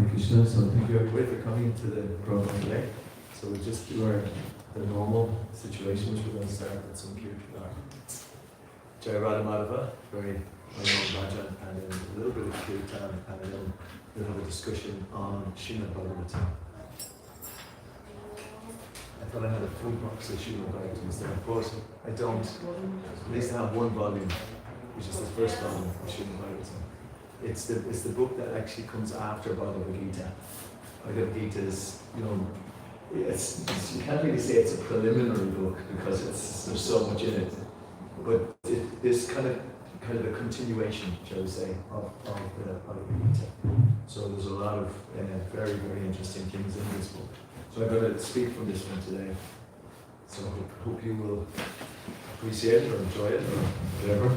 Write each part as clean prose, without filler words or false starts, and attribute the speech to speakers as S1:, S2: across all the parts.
S1: Krishna, so thank you everybody for coming to the program today. So we'll just do the normal situation, which we're going to start with some Kirtan. Jai Radha Madhava, very well-known bhajan, and then a little bit of Kirtan, and then we'll have a discussion on Srimad Bhagavad-gita. I thought I had a full box of Srimad Bhagavad-gita instead, but I don't. At least I have one volume, which is the first volume of Srimad Bhagavad-gita. It's the book that actually comes after Bhagavad-gita. Bhagavad-gita is, you can't really say it's a preliminary book because there's so much in it. But it's kind of a continuation, shall we say, of the Bhagavad-gita. So there's a lot of very, very interesting things in this book. So I'm going to speak from this one today. So I hope you will appreciate it or enjoy it or whatever.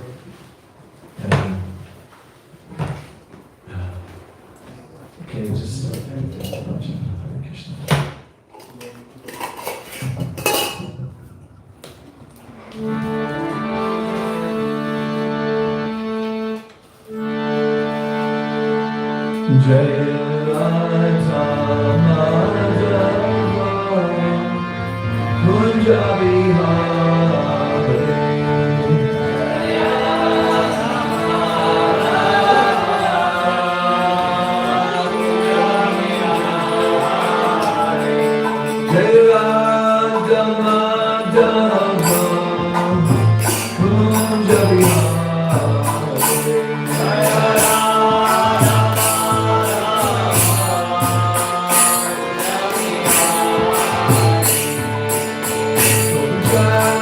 S1: Okay, just start Hare Krishna. Jai Radha Madhava Kunja Vihare Jai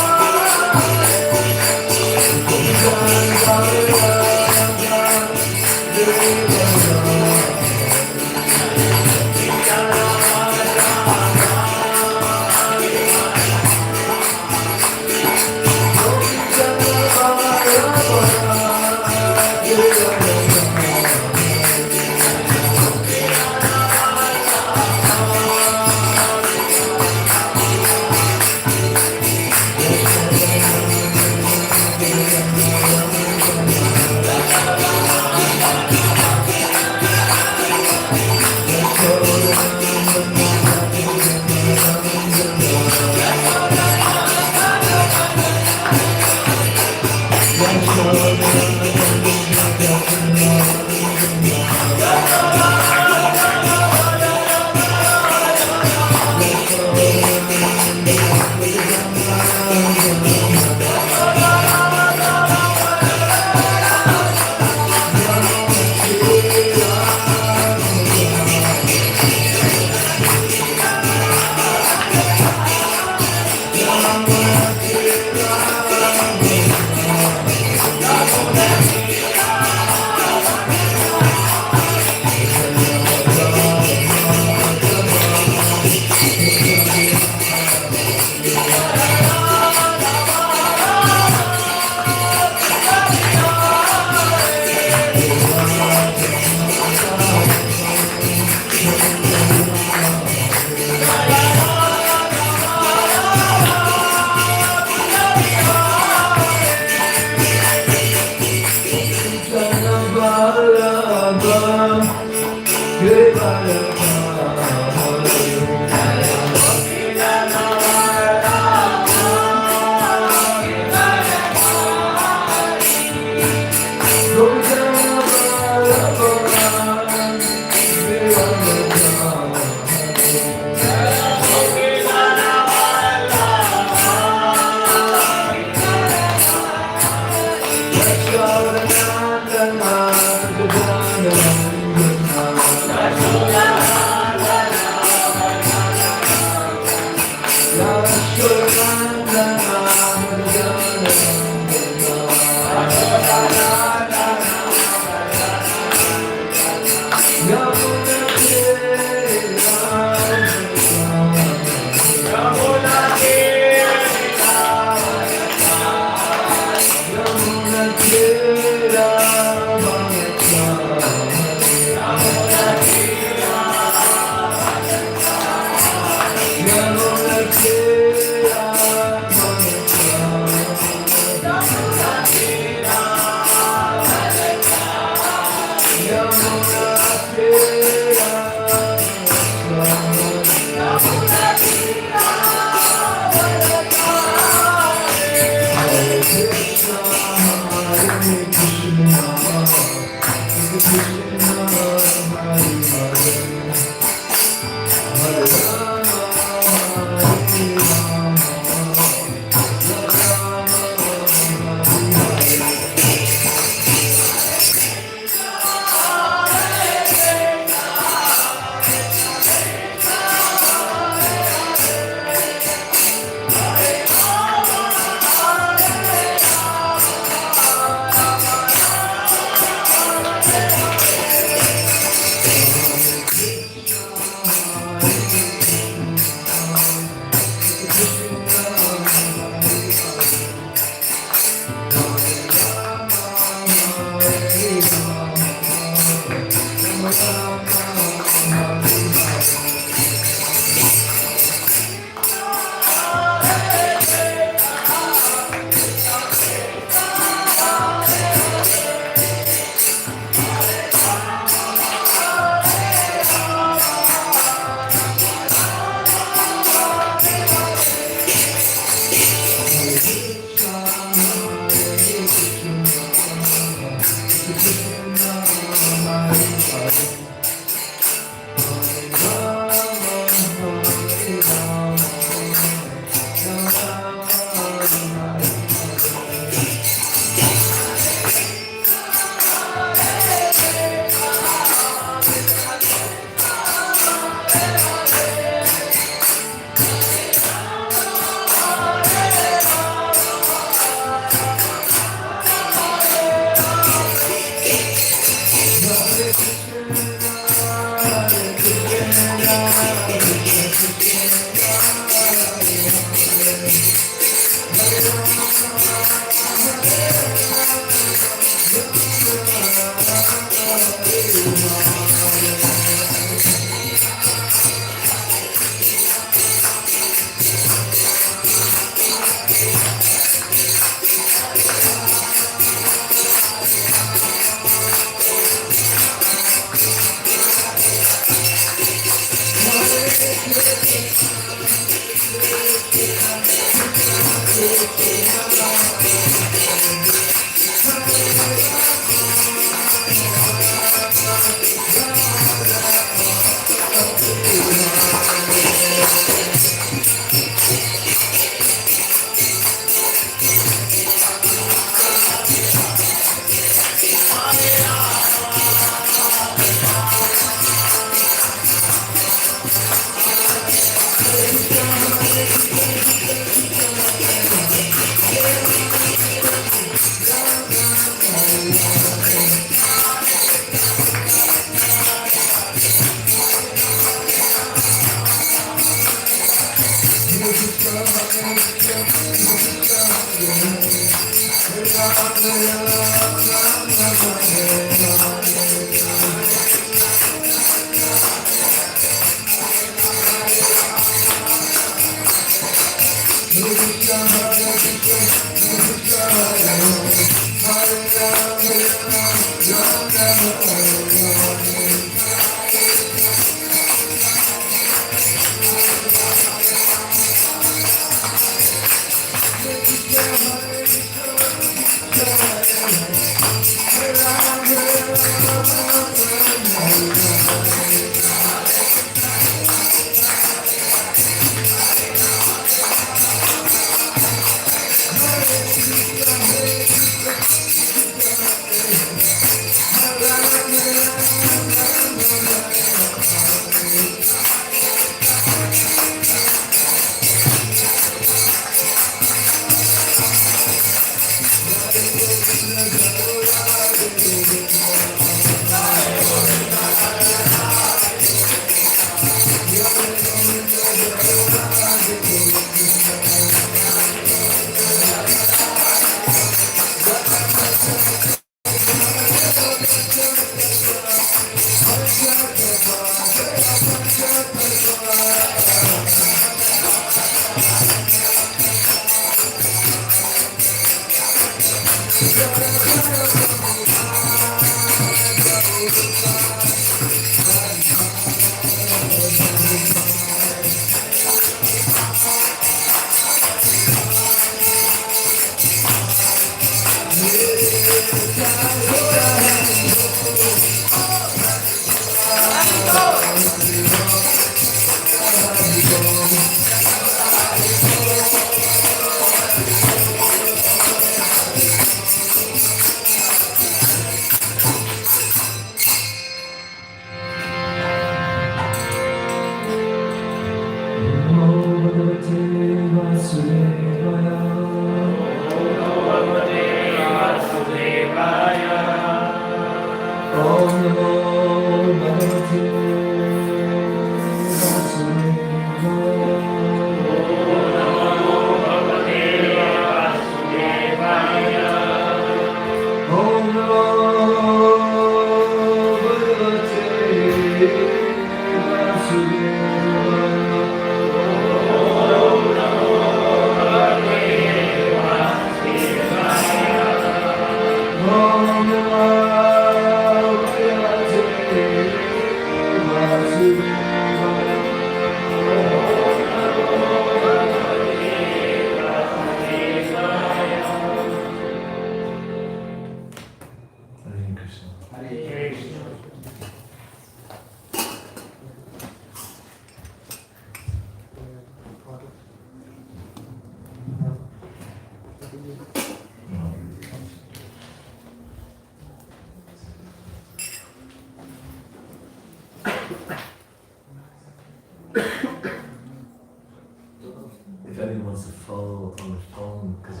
S1: If anyone wants to follow on the phone, because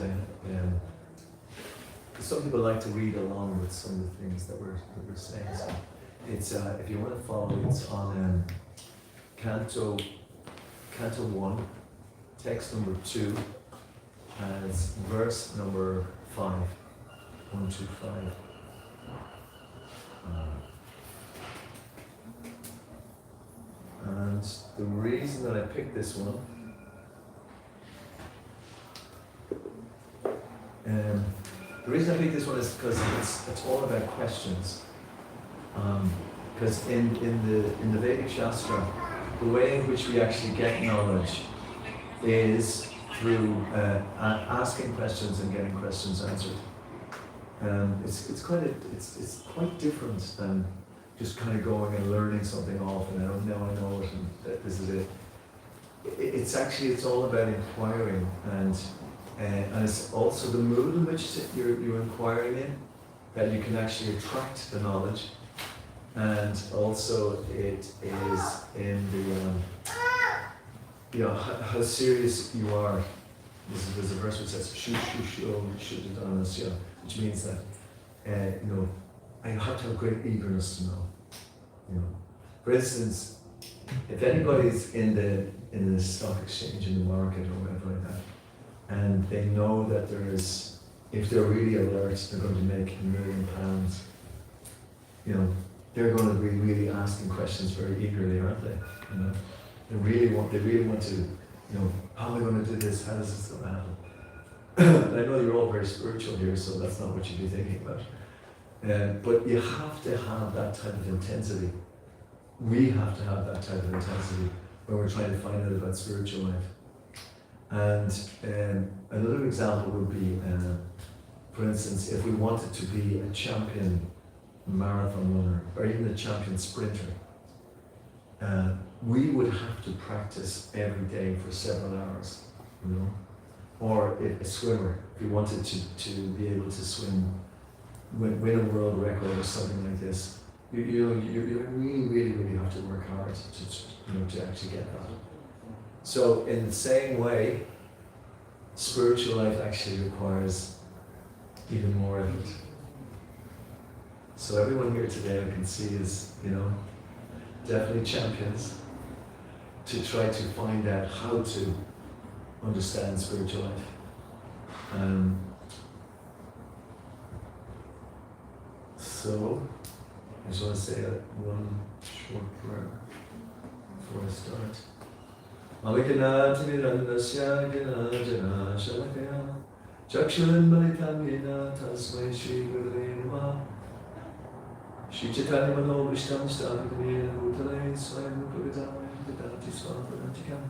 S1: some people like to read along with some of the things that we're saying. So it's if you want to follow, it's on Canto 1, text number 2, and it's verse number 5, 1, 2, 5. And the reason that I picked this one, is because it's all about questions. Because in the Vedic Shastra, the way in which we actually get knowledge is through asking questions and getting questions answered. It's quite different than just kind of going and learning something off and now I know it and this is it. It's all about inquiring and it's also the mood in which you're inquiring in that you can actually attract the knowledge, and also it is in the how serious you are. There's a verse which says which means that I have to have great eagerness to know. For instance, if anybody's in the stock exchange, in the market or whatever like that, and they know that if they're really alert, they're going to make £1 million. They're going to be really asking questions very eagerly, aren't they? They really want to, how am I going to do this? How does this going to happen? I know you're all very spiritual here, so that's not what you'd be thinking about. But you have to have that type of intensity. We have to have that type of intensity when we're trying to find out about spiritual life. And another example would be, for instance, if we wanted to be a champion marathon runner or even a champion sprinter, we would have to practice every day for several hours, Or if a swimmer, if you wanted to be able to swim, win a world record or something like this, you really have to work hard to actually get that. So in the same way, spiritual life actually requires even more effort. So everyone here today I can see is, definitely champions to try to find out how to understand spiritual life. So I just want to say one short prayer before I start. Chakshuran Balitamina Tasmai Shri Gurave Namaha Shri Chaitanya Mano Vishtam Stavakadena Bhutale Swayam Rupagadaya Vedati Swavadantikam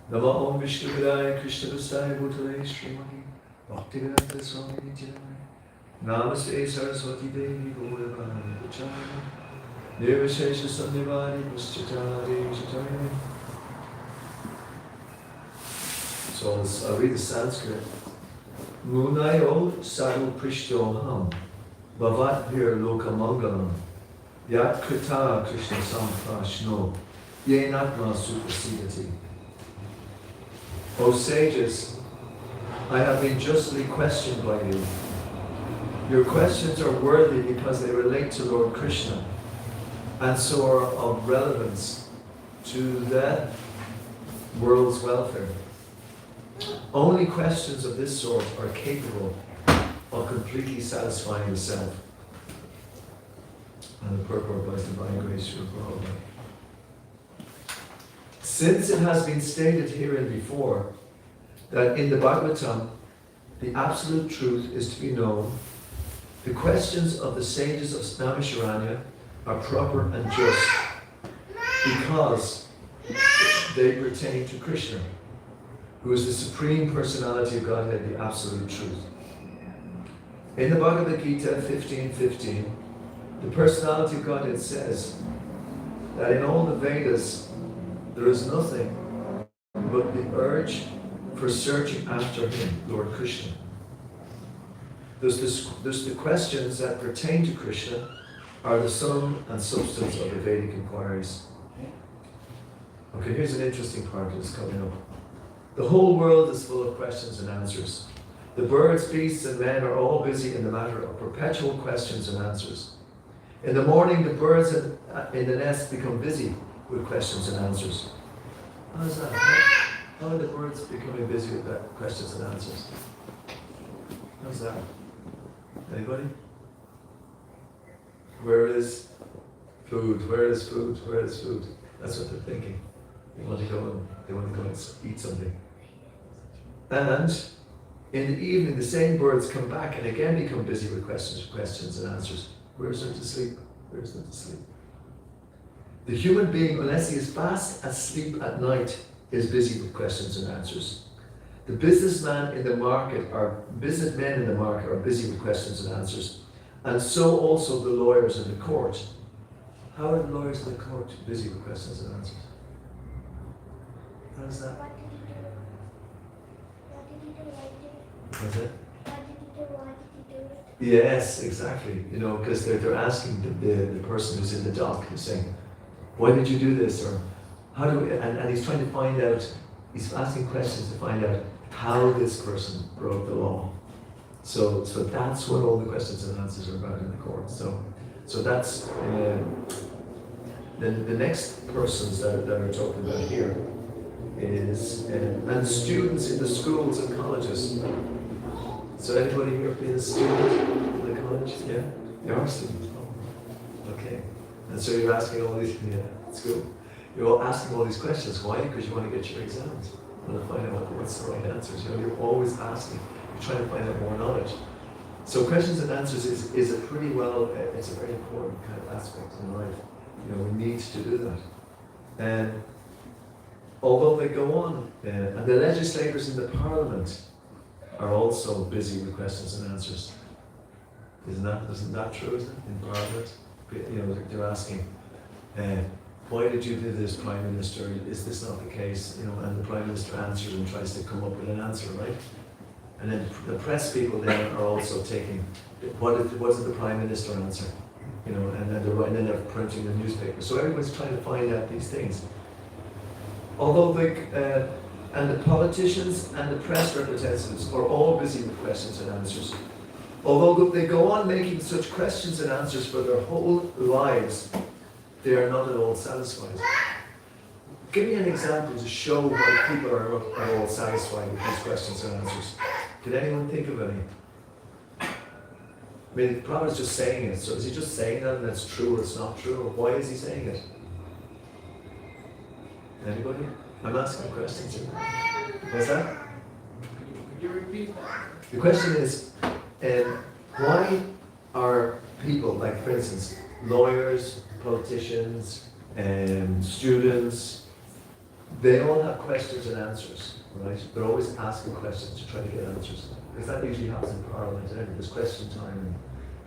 S1: Nama Om Vishnu Vidaya Krishna Gustaya Bhutale Srimati Bhakti Vedanta Swami Nityanamaya Namaste Saraswati Devi Gaurabhani Pachayana Nirvashesha Sandivadi Puschatari Chaitanya. So I'll read the Sanskrit. Munayo sadhu prishtoham bhavat vir lokamangalam yat krita Krishna samprashno yenatma suprasidati. O sages, I have been justly questioned by you. Your questions are worthy because they relate to Lord Krishna and so are of relevance to the world's welfare. Only questions of this sort are capable of completely satisfying the self. And the purport by divine grace through Prabhu. Since it has been stated herein before that in the Bhagavatam the absolute truth is to be known, the questions of the sages of Naimisharanya are proper and just because they pertain to Krishna, who is the Supreme Personality of Godhead, the Absolute Truth. In the Bhagavad-gita 15:15, the Personality of Godhead says that in all the Vedas there is nothing but the urge for searching after Him, Lord Krishna. Thus the questions that pertain to Krishna are the sum and substance of the Vedic inquiries. Okay, here's an interesting part that's coming up. The whole world is full of questions and answers. The birds, beasts, and men are all busy in the matter of perpetual questions and answers. In the morning, the birds in the nest become busy with questions and answers. How is that? How are the birds becoming busy with questions and answers? How's that? Anybody? Where is food? Where is food? Where is food? That's what they're thinking. They want to go and eat something. And in the evening, the same birds come back and again become busy with questions and answers. Where's there to sleep? Where's there to sleep? The human being, unless he is fast asleep at night, is busy with questions and answers.
S2: The businessmen in the market are busy with questions and answers, and so also the lawyers in the court. How are the lawyers in the court busy with questions and answers? How is that?
S3: What did he do? What did he do? Why did he
S2: What's that?
S3: What did he do? Why did he do it?
S2: Yes, exactly. You know, because they're asking the person who's in the dock, who's saying, why did you do this? Or how do we, and he's trying to find out, he's asking questions to find out how this person broke the law. So that's what all the questions and answers are about in the court. So that's the next persons that are talking about here is and students in the schools and colleges. So anybody here being a student in the college? Yeah? You are a student? Oh, okay. And so you're asking all these, yeah, that's good. You're all asking all these questions. Why? Because you want to get your exams. You want to find out what's the right answers. You know, you're always asking. You're trying to find out more knowledge. So questions and answers is a pretty well, it's a very important kind of aspect in life. You know, we need to do that. And although they go on, and the legislators in the parliament are also busy with questions and answers. Isn't that true, isn't it? In Parliament, you know, they're asking, why did you do this, Prime Minister? Is this not the case? You know, and the Prime Minister answers and tries to come up with an answer, right? And then the press people then are also taking, what did the Prime Minister answer? You know, and then they're printing the newspaper. So everyone's trying to find out these things. Although and the politicians and the press representatives are all busy with questions and answers. Although they go on making such questions and answers for their whole lives, they are not at all satisfied. Give me an example to show why people are all satisfied with these questions and answers. Did anyone think of any? I mean, Prabhu is just saying it, so is he just saying that and it's true or it's not true, or why is he saying it? Anybody? I'm asking questions here. What's that?
S4: Could you repeat that?
S2: The question is, why are people, like for instance, lawyers, politicians, students, they all have questions and answers, right? They're always asking questions to try to get answers. Because that usually happens in Parliament, and there's question time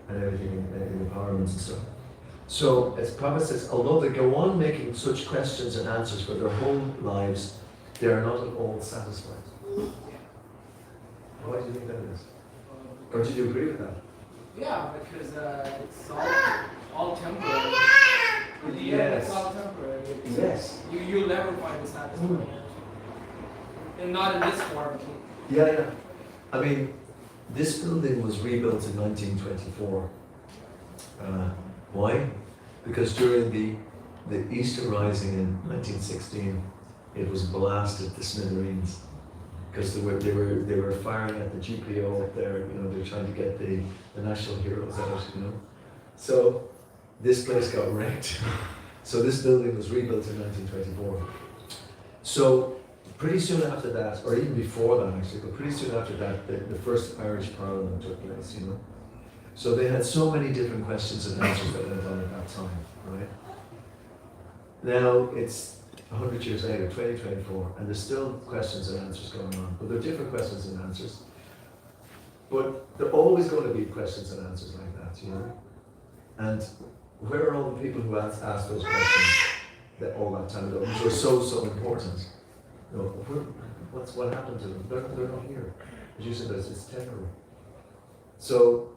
S2: and everything in the Parliaments and stuff. So, as Prabhu says, although they go on making such questions and answers for their whole lives, they are not at all satisfied. Why do you think that is? Or do you agree with that?
S4: Yeah, because it's all temporary. In the end,
S2: Yes.
S4: it's all temporary.
S2: Yes.
S4: You'll never find a satisfying answer. And not in this form.
S2: Yeah. I mean, this building was rebuilt in 1924. Why? Because during the Easter Rising in 1916, it was blasted to smithereens. Because they were firing at the GPO up there. You know, they were trying to get the national heroes out. You know, so this place got wrecked. So this building was rebuilt in 1924. So pretty soon after that, or even before that actually, but pretty soon after that, the first Irish Parliament took place, you know. So they had so many different questions and answers that went on at that time, right? Now it's 100 years later, 2024, and there's still questions and answers going on, but they're different questions and answers. But there are always going to be questions and answers like that, you know. And where are all the people who asked those questions all that time ago, which were so important? You know, what happened to them? They're not here. As you said, it's temporary. So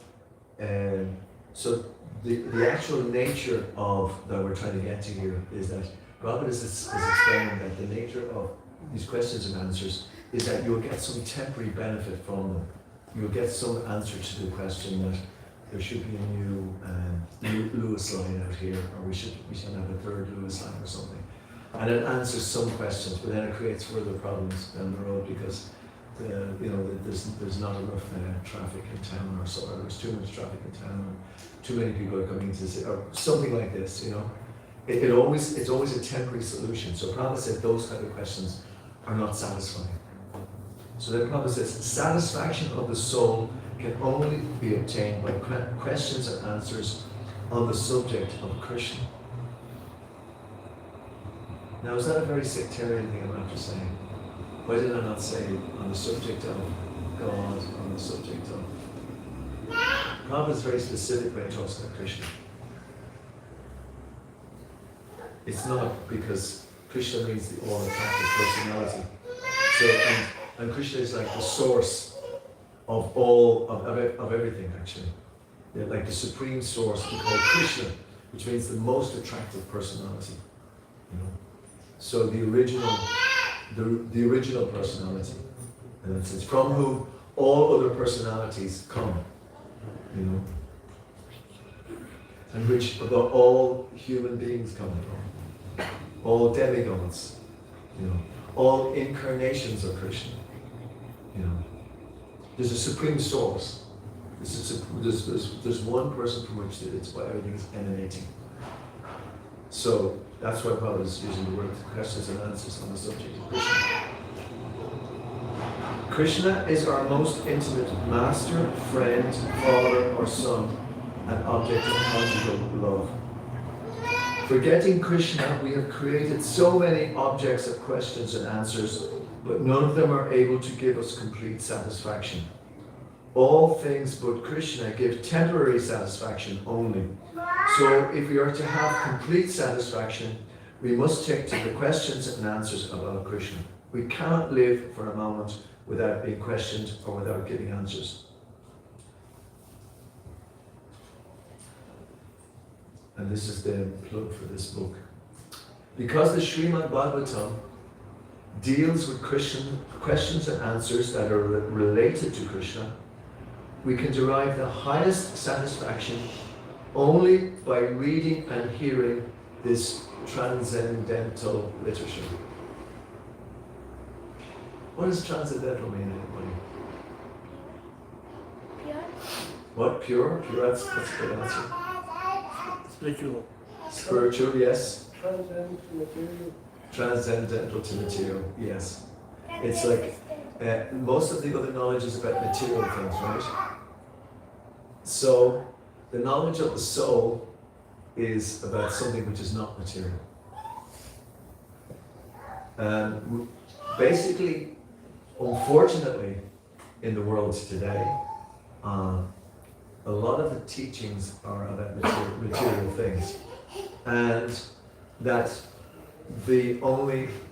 S2: the actual nature of that we're trying to get to here is that Bhagavad is explaining that the nature of these questions and answers is that you'll get some temporary benefit from them. You'll get some answer to the question that there should be a new Lewis line out here, or we should have a third Lewis line or something. And it answers some questions, but then it creates further problems down the road because there's not enough traffic in town, or there's too much traffic in town, or too many people are coming to see, or something like this, you know. It's always a temporary solution. So Prabhu said those kind of questions are not satisfying. So then Prabhu says satisfaction of the soul can only be obtained by questions and answers on the subject of Krishna. Now, is that a very sectarian thing I'm after saying?
S1: Why did I not say on the subject of God, on the subject of... Prabhupada is very specific when he talks about Krishna. It's not because Krishna means the all-attractive personality. So, and Krishna is like the source of all, of everything actually. Yeah, like the supreme source we call Krishna, which means the most attractive personality. You know? So the original personality, in that sense, from whom all other personalities come, you know, and which about all human beings come from, all demigods, you know, all incarnations of Krishna, you know. There's a supreme source. There's one person from which it's why everything is emanating. So that's why Prabhupada is using the word questions and answers on the subject of Krishna. Krishna is our most intimate master, friend, father, or son, and object of conjugal love. Forgetting Krishna, we have created so many objects of questions and answers, but none of them are able to give us complete satisfaction. All things but Krishna give temporary satisfaction only. So if we are to have complete satisfaction, we must take to the questions and answers about Krishna. We cannot live for a moment without being questioned or without giving answers. And this is the plug for this book. Because the Srimad Bhagavatam deals with questions and answers that are related to Krishna, we can derive the highest satisfaction only by reading and hearing this transcendental literature. What does transcendental mean, anybody?
S3: Pure.
S1: What? Pure? Pure, that's a good answer.
S5: Spiritual.
S1: Spiritual, yes.
S5: Transcendental to material.
S1: Transcendental to material, yes. It's like most of the other knowledge is about material things, right? So the knowledge of the soul is about something which is not material. And basically, unfortunately, in the world today, a lot of the teachings are about material things, and that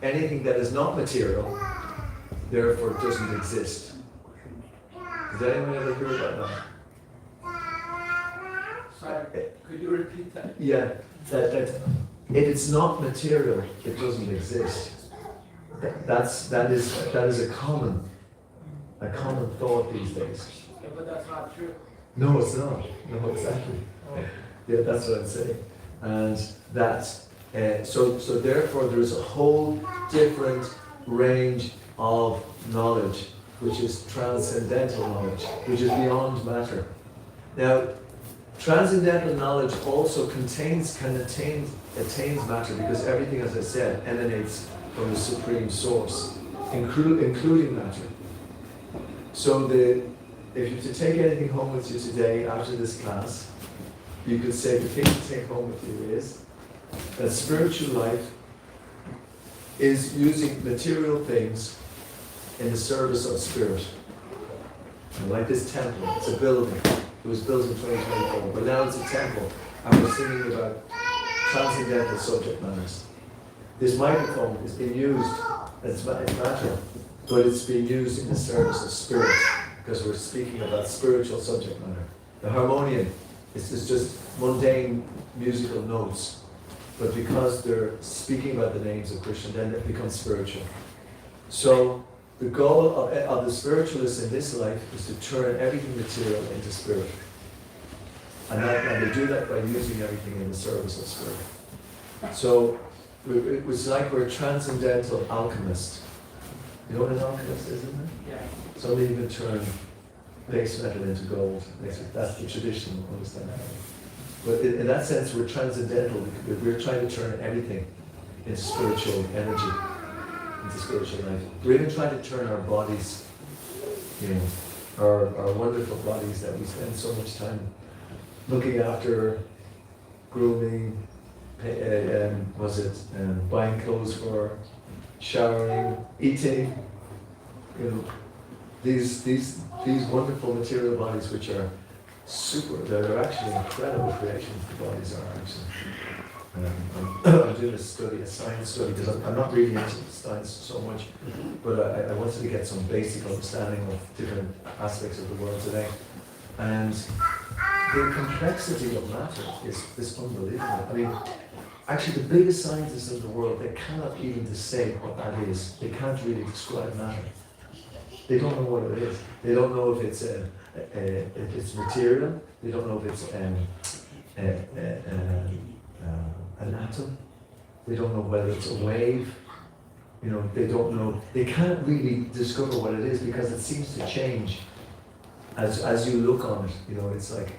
S1: anything that is not material, therefore doesn't exist. Did anyone ever hear about that?
S4: Sorry, could you repeat that?
S1: Yeah, that if it's not material, it doesn't exist. That is a common thought these days.
S4: Yeah, but that's not true.
S1: No, it's not. No, exactly. Yeah, that's what I'm saying. And so therefore there is a whole different range of knowledge, which is transcendental knowledge, which is beyond matter. Now, transcendental knowledge also attains matter, because everything, as I said, emanates from the supreme source, including matter. So if you were to take anything home with you today after this class, you could say the thing to take home with you is that spiritual life is using material things in the service of spirit. And like this temple, it's a building. It was built in 2024, but now it's a temple, and we're singing about transcendental subject matters. This microphone is being used as matter, but it's being used in the service of spirit, because we're speaking about spiritual subject matter. The harmonium is just mundane musical notes, but because they're speaking about the names of Krishna, then it becomes spiritual. So the goal of the spiritualists in this life is to turn everything material into spirit. And they do that by using everything in the service of spirit. So it was like we're a transcendental alchemist. You know what an alchemist is, isn't it?
S4: Yeah.
S1: Somebody who can turn base metal into gold. That's the traditional understanding. But in that sense, we're transcendental. We're trying to turn everything into spiritual energy, into spiritual life. We're even trying to turn our bodies, our wonderful bodies that we spend so much time looking after, grooming, buying clothes for, showering, eating,
S2: these wonderful material bodies, which are super, they're actually incredible creations. The bodies are actually. I'm doing a study, a science study, because I'm not really into science so much, but I wanted to get some basic understanding of different aspects of the world today. And the complexity of matter is unbelievable. I mean, actually the biggest scientists in the world, they cannot even say what that is. They can't really describe matter. They don't know what it is. They don't know if it's it's material. They don't know if it's an atom. They don't know whether it's a wave. They don't know. They can't really discover what it is because it seems to change as you look on it. It's like,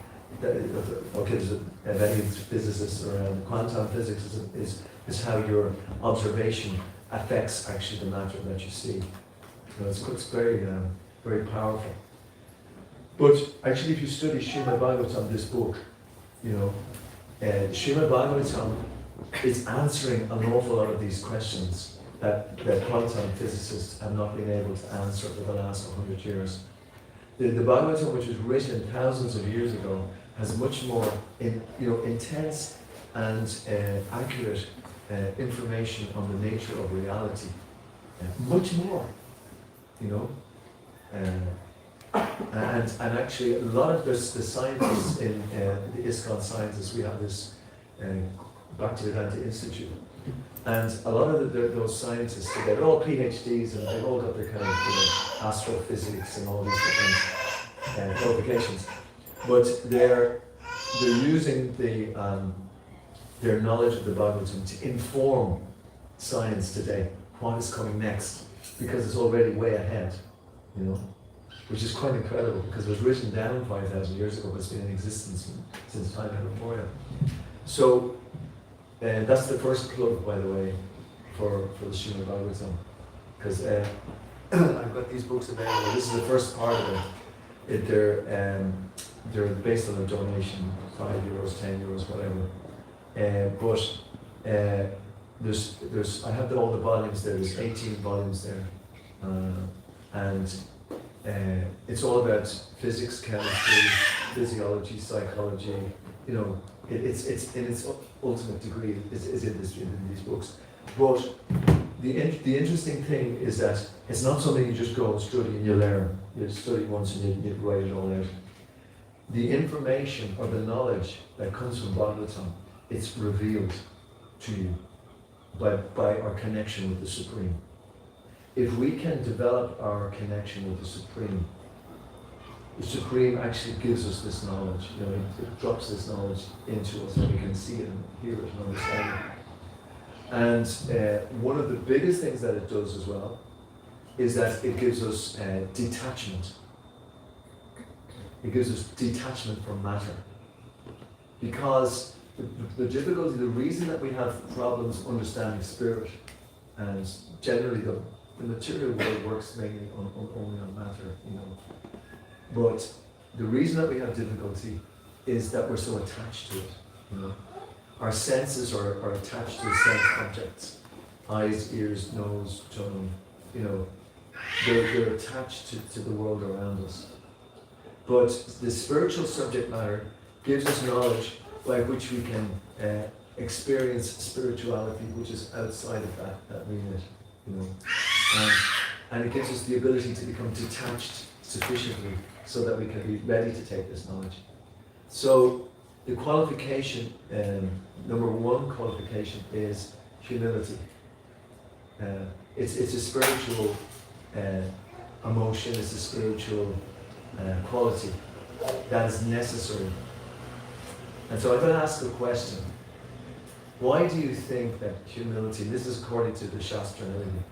S2: okay, there's many physicists around. Quantum physics is how your observation affects actually the matter that you see. It's very, very powerful. But actually, if you study Srimad Bhagavatam, this book, Srimad Bhagavatam is answering an awful lot of these questions that quantum physicists have not been able to answer for the last 100 years. The Bhagavatam, which was written thousands of years ago, has much more intense and accurate information on the nature of reality. Much more, and actually a lot of the scientists in the ISKCON scientists, we have this Bhakti-Vedanta Institute, and a lot of those scientists, they're all PhDs and they've all got their kind of astrophysics and all these different qualifications, but they're using their knowledge of the Bhagavatam to inform science today, what is coming next, because it's already way ahead, which is quite incredible because it was written down 5,000 years ago, but it's been in existence since time immemorial. So that's the first plug, by the way, for the Srimad Bhagavatam, because I've got these books available. This is the first part of it. They're based on a donation, €5, €10, whatever. But there's I have all the volumes there. There's 18 volumes there, and it's all about physics, chemistry, physiology, psychology. It's in its ultimate degree is in these books. But the interesting thing is that it's not something you just go and study and you learn. You study once and you write it all out. The information or the knowledge that comes from Bhagavatam, it's revealed to you by our connection with the Supreme. If we can develop our connection with the Supreme actually gives us this knowledge. It drops this knowledge into us, and we can see it and hear it and understand it. And one of the biggest things that it does as well is that it gives us detachment. It gives us detachment from matter. Because the difficulty, the reason that we have problems understanding spirit, and generally the material world works mainly only on matter, But the reason that we have difficulty is that we're so attached to it, Our senses are attached to sense objects. Eyes, ears, nose, tongue, they're attached to the world around us. But the spiritual subject matter gives us knowledge by which we can experience spirituality, which is outside of that remit, and it gives us the ability to become detached sufficiently so that we can be ready to take this knowledge. So the qualification, number one qualification is humility. It's a spiritual emotion, it's a spiritual quality that is necessary. And so I'm going to ask a question. Why do you think that humility, this is according to the Shastra and everything,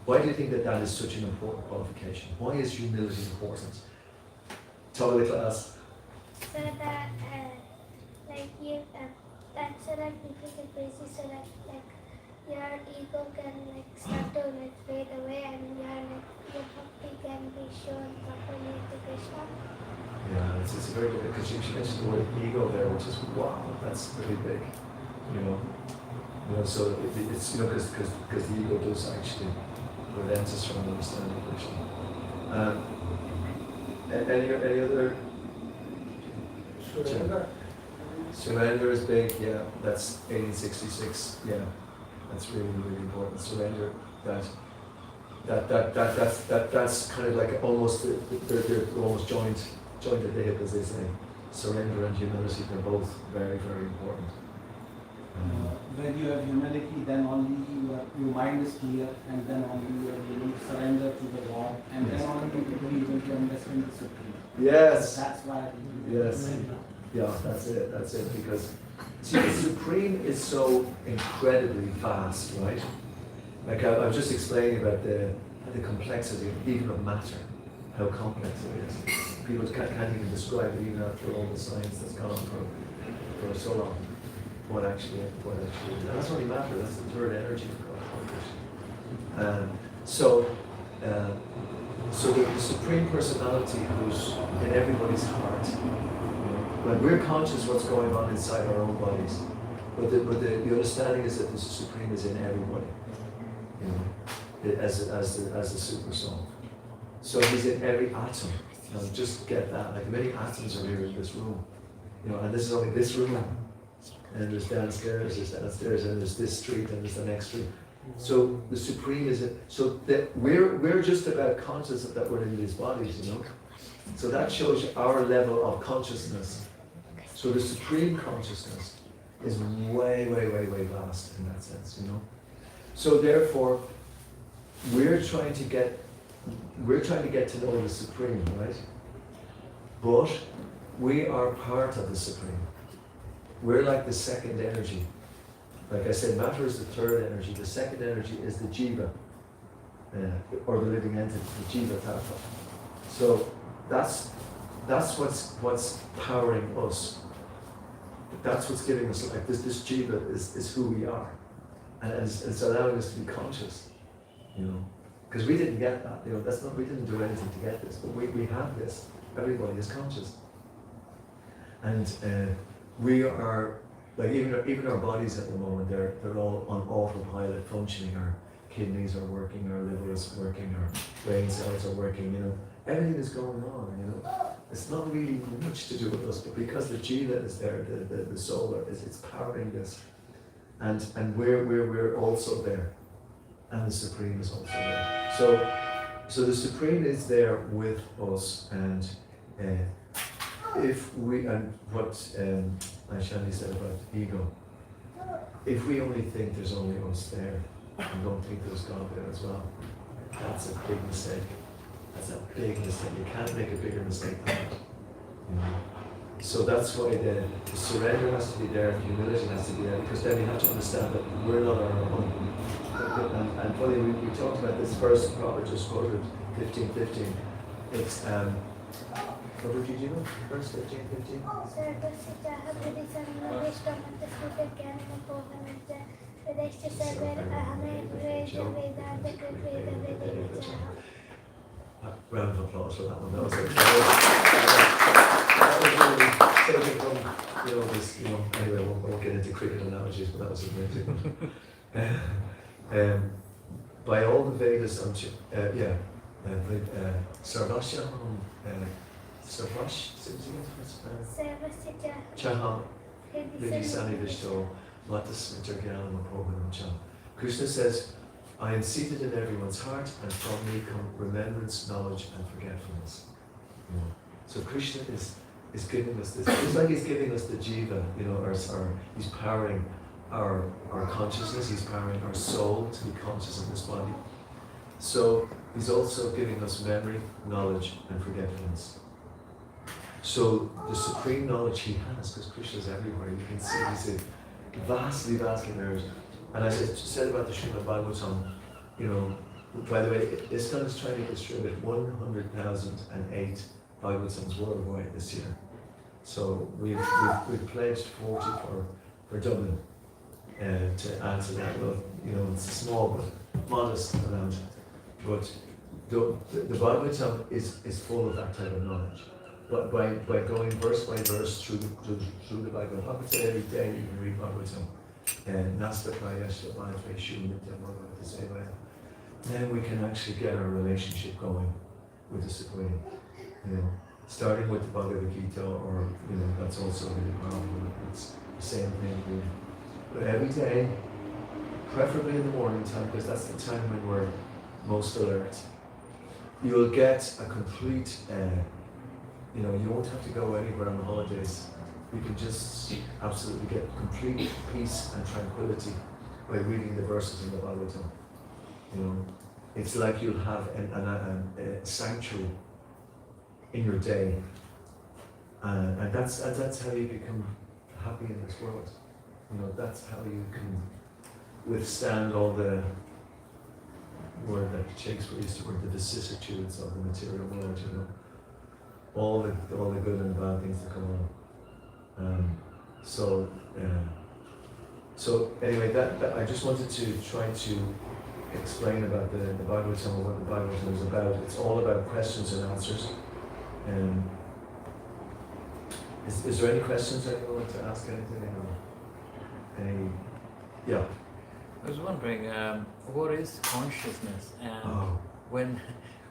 S2: why do you think that is such an important qualification? Why is humility important? Talk a little class.
S3: So that so that people get busy, so that your ego can start to fade away, and your bhakti can be shown properly to Krishna.
S2: Yeah, it's very good because she mentioned the word ego there, which is wow, that's really big. So it's because the ego does actually prevents us from understanding Krishna. Any other?
S5: Surrender.
S2: Surrender is big, yeah. That's 1866, yeah. That's really, really important. Surrender. That's kind of like almost they're almost joined at the hip, as they say. Surrender and humility, they're both very, very important.
S6: When you have humility, then only your mind is clear, and then only you are willing to surrender to the Lord, and then only you will be able to understand the Supreme.
S2: Yes.
S6: That's why.
S2: Yes. Yeah, that's it. Because see, the Supreme is so incredibly vast, right? Like I was just explaining about the complexity even of matter, how complex it is. People can't even describe it even after all the science that's gone on for so long. What actually is. And that's only matter. That's the third energy for God. So the Supreme Personality who's in everybody's heart. When we're conscious what's going on inside our own bodies, but the understanding is that the Supreme is in everybody, as the super soul. So he's in every atom. Just get that. Like many atoms are here in this room, and this is only this room, and there's downstairs, and there's this street, and there's the next street. So the Supreme is it. So that we're just about conscious that we're in these bodies, So that shows you our level of consciousness. So the Supreme Consciousness is way, way, way, way vast in that sense, So therefore, we're trying to get to know the Supreme, right? But we are part of the Supreme. We're like the second energy. Like I said, matter is the third energy. The second energy is the jiva, or the living entity, the jiva tattva. So that's what's powering us. That's what's giving us, like this jiva is who we are, and it's allowing us to be conscious, because we didn't get that, we didn't do anything to get this, but we have this. Everybody is conscious, and we are like even our bodies at the moment. They're all on autopilot functioning. Our kidneys are working, our liver is working, our brain cells are working. Everything is going on. It's not really much to do with us, but because the jiva is there, the soul it's powering this, and we're also there, and the Supreme is also there. So the Supreme is there with us, and if we, and what Shani said about ego, if we only think there's only us there, and don't think there's God there as well, that's a big mistake. That's a big mistake. You can't make a bigger mistake than that. So that's why the surrender has to be there, and humility has to be there, because then you have to understand that we're not our own. And funny, we talked about this verse Robert just quoted, 15:15. It's what did you do? Verse 15:15. Round of applause for that one. That was taken from, this, anyway, I won't get into cricket analogies, but that was amazing. By all the Vedas, Sarvasya, Chaham, Vidisani Vishto, Matas Vitargyanam Apobhanam Cham. Krishna says, I am seated in everyone's heart, and from me come remembrance, knowledge, and forgetfulness. So Krishna is giving us this. It's like he's giving us the jiva, he's powering our consciousness, he's powering our soul to be conscious of this body. So he's also giving us memory, knowledge, and forgetfulness. So the supreme knowledge he has, because Krishna is everywhere, you can see he's vastly knows. And as I said about the Srimad Bhagavatam, by the way, ISKCON is trying to distribute 100,008 Bhagavatams worldwide this year. So we've pledged 40 for Dublin to add to that. Well, it's a small but modest amount. But the Bhagavatam is full of that type of knowledge. But by going verse by verse through the Bhagavatam, I would say every day you can read Bhagavatam. And then we can actually get our relationship going with the Supreme. You know, starting with the Bhagavad-gita, or that's also really powerful. It's the same thing. But every day, preferably in the morning time, because that's the time when we're most alert, you'll get a complete. You won't have to go anywhere on the holidays. You can just absolutely get complete peace and tranquility by reading the verses in the Bhagavatam. It's like you'll have a sanctuary in your day, and that's how you become happy in this world. That's how you can withstand all the word that Shakespeare used to word, the vicissitudes of the material world. All the good and bad things that come on. So anyway, that I just wanted to try to explain about the Bhagavatam and what the Bhagavatam is about. It's all about questions and answers. Is there any questions anyone want to ask? Anything? Yeah.
S7: I was wondering, what is consciousness, and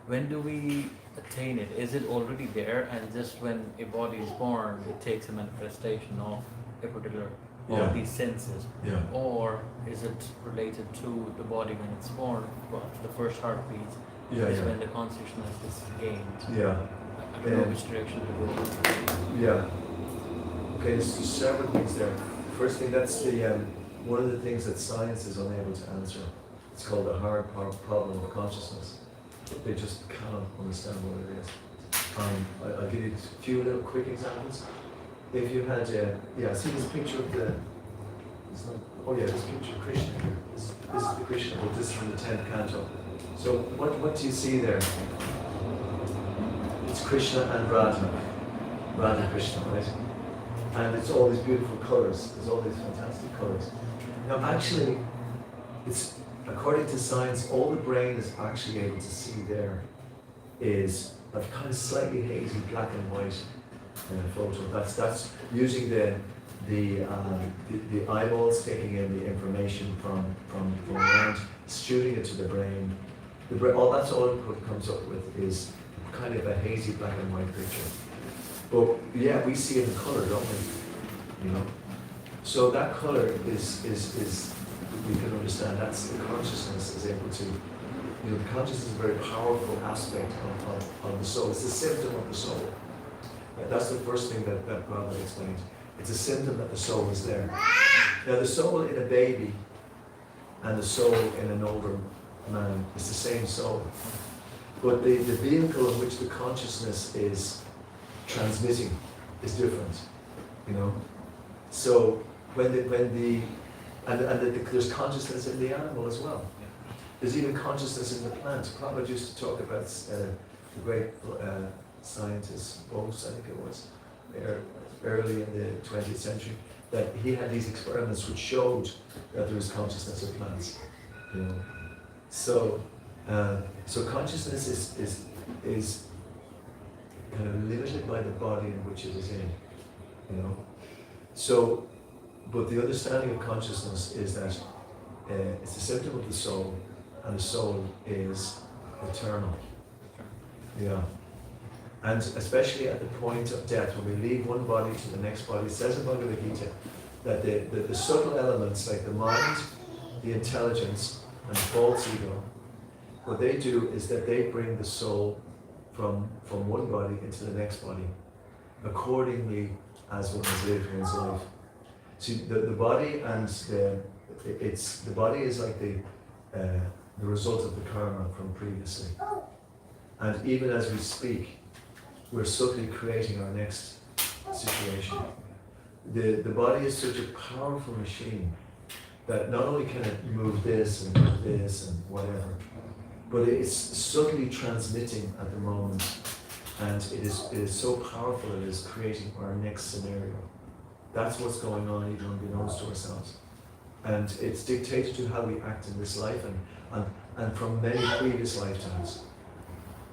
S7: when do we attain it? Is it already there, and just when a body is born, it takes a manifestation of a particular of these senses?
S2: Yeah.
S7: Or is it related to the body when it's born, after the first heartbeat, is when the consciousness is gained?
S2: Yeah.
S7: I don't know which direction to go.
S2: Yeah. Okay, there's several things there. First thing, that's the one of the things that science is unable to answer. It's called the hard problem of consciousness. They just cannot understand what it is. I'll give you a few little quick examples. If you had, see this picture of this picture of Krishna here. This is the Krishna, but this is from the 10th canto. So what do you see there? It's Krishna and Radha Krishna, right? And it's all these beautiful colors. There's all these fantastic colors. Now actually, it's according to science, all the brain is actually able to see there is a kind of slightly hazy black and white photo. That's using the eyeballs taking in the information from around, shooting it to the brain. That's all it comes up with is kind of a hazy black and white picture. But we see it in color, don't we? So that color is we can understand. That's the consciousness is able to. The consciousness is a very powerful aspect of the soul. It's a symptom of the soul. That's the first thing that Prabhu explained. It's a symptom that the soul is there. Now the soul in a baby and the soul in an older man is the same soul. But the vehicle in which the consciousness is transmitting is different. So there's consciousness in the animal as well. There's even consciousness in the plant. Prabhupada used to talk about the great scientist, Bose, I think it was, early in the 20th century, that he had these experiments which showed that there was consciousness of plants. So consciousness is kind of limited by the body in which it is in. So, but the understanding of consciousness is that it's a symptom of the soul, and the soul is eternal. Yeah. And especially at the point of death, when we leave one body to the next body, it says in Bhagavad-gita that the subtle elements like the mind, the intelligence, and the false ego, what they do is that they bring the soul from one body into the next body, accordingly as one has lived one's life. See, the body and the body is like the result of the karma from previously. And even as we speak, we're subtly creating our next situation. The body is such a powerful machine that not only can it move this and whatever, but it's subtly transmitting at the moment, and it is so powerful it is creating our next scenario. That's what's going on even unbeknownst to ourselves. And it's dictated to how we act in this life and from many previous lifetimes.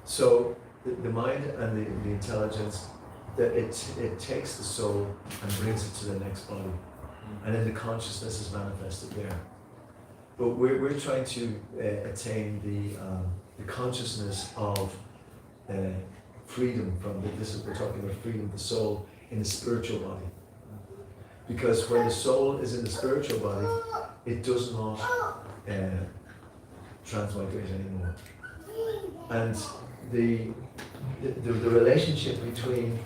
S2: So the mind and the intelligence, that it takes the soul and brings it to the next body. And then the consciousness is manifested there. But we're trying to attain the consciousness of freedom from we're talking about freedom of the soul in the spiritual body. Because when the soul is in the spiritual body, it does not transmigrate anymore. And the relationship between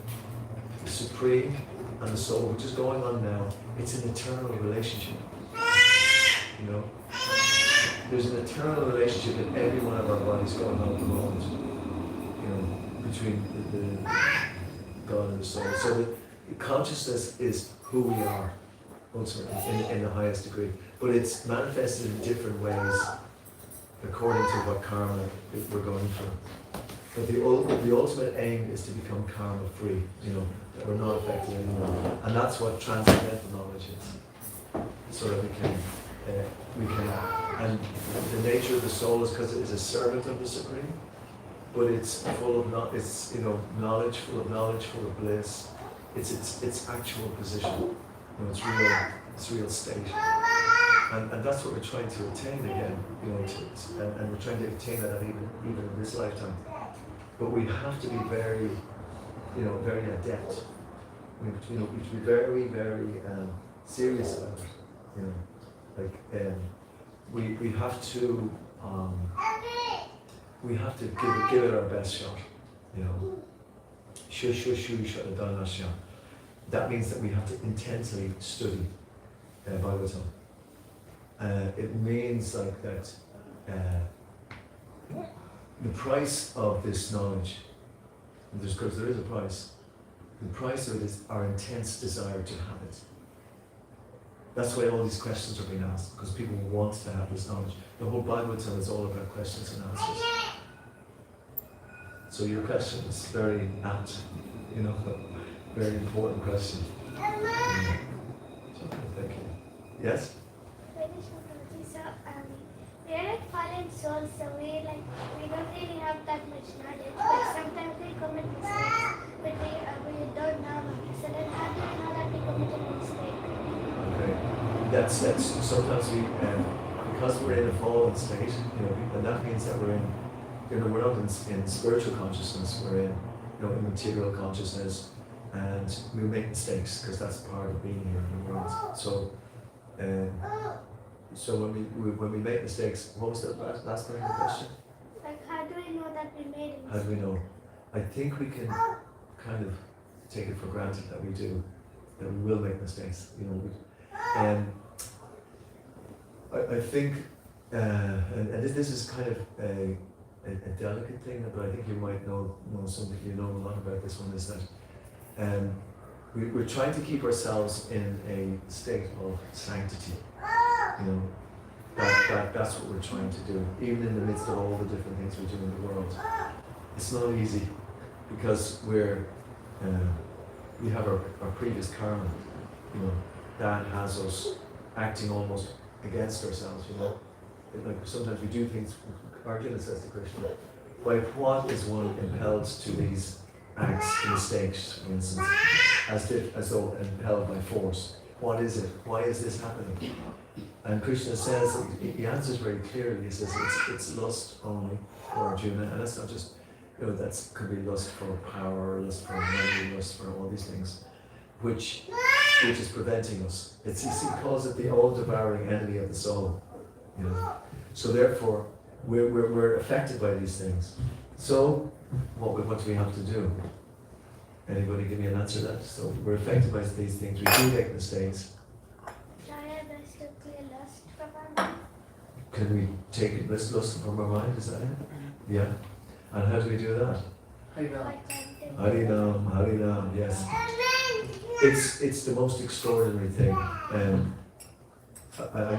S2: the Supreme and the soul, which is going on now, it's an eternal relationship. You know? There's an eternal relationship in every one of our bodies going on at the moment. You know, between the God and the soul. So the consciousness is who we are, ultimately, in the highest degree. But it's manifested in different ways according to what karma we're going through. But the ultimate aim is to become karma free, you know, that we're not affected anymore. And that's what transcendental knowledge is. So that we can, and the nature of the soul is because it is a servant of the Supreme, but it's full of, it's, you know, knowledge, full of bliss. It's its actual position, you know, its real state. And that's what we're trying to attain again, you know, and we're trying to attain that even in this lifetime. But we have to be very, you know, very adept. We have to be very, very serious about it. You know, like we have to give it our best shot. You know, that means that we have to intensely study Bhagavatam. It means like that. The price of this knowledge, because there is a price, the price of it is our intense desire to have it. That's why all these questions are being asked, because people want to have this knowledge. The whole Bhagavatam is all about questions and answers. So your question is very apt, you know, very important question. Thank you. Yes?
S3: We are like fallen souls, so we don't really have that much knowledge. But sometimes we commit mistakes, but we don't know. So then how do we know that we committed a mistake?
S2: Okay, that's sometimes we because we're in a fallen state, you know, and that means that we're in, you know, we're not in spiritual consciousness. We're in, you know, in material consciousness, and we make mistakes because that's part of being here in the world. So. So when we make mistakes, what was the last part of the question?
S3: Like, how do we know that we made a mistake?
S2: How do we know? I think we can kind of take it for granted that we do, that we will make mistakes. You know, I think, and this is kind of a delicate thing, but I think you might know something. You know a lot about this one. Is that we're trying to keep ourselves in a state of sanctity. You know, that's what we're trying to do, even in the midst of all the different things we do in the world. It's not easy because we have our previous karma, you know, that has us acting almost against ourselves, you know. Like sometimes we do things, Arjuna says to Krishna, by what is one impelled to these acts, mistakes, for instance, as though impelled by force? What is it? Why is this happening? And Krishna says, he answers very clearly, he says it's lust only for Arjuna, and that's not just, you know, that could be lust for power, lust for money, lust for all these things, which is preventing us. He calls it the all-devouring enemy of the soul, you know. So therefore, we're affected by these things. So, what do we have to do? Anybody give me an answer to that? So we're affected by these things, we do make mistakes. Can we take this lust from our mind? Is that it? Yeah. And how do we do that? Harinam, yes. It's the most extraordinary thing. I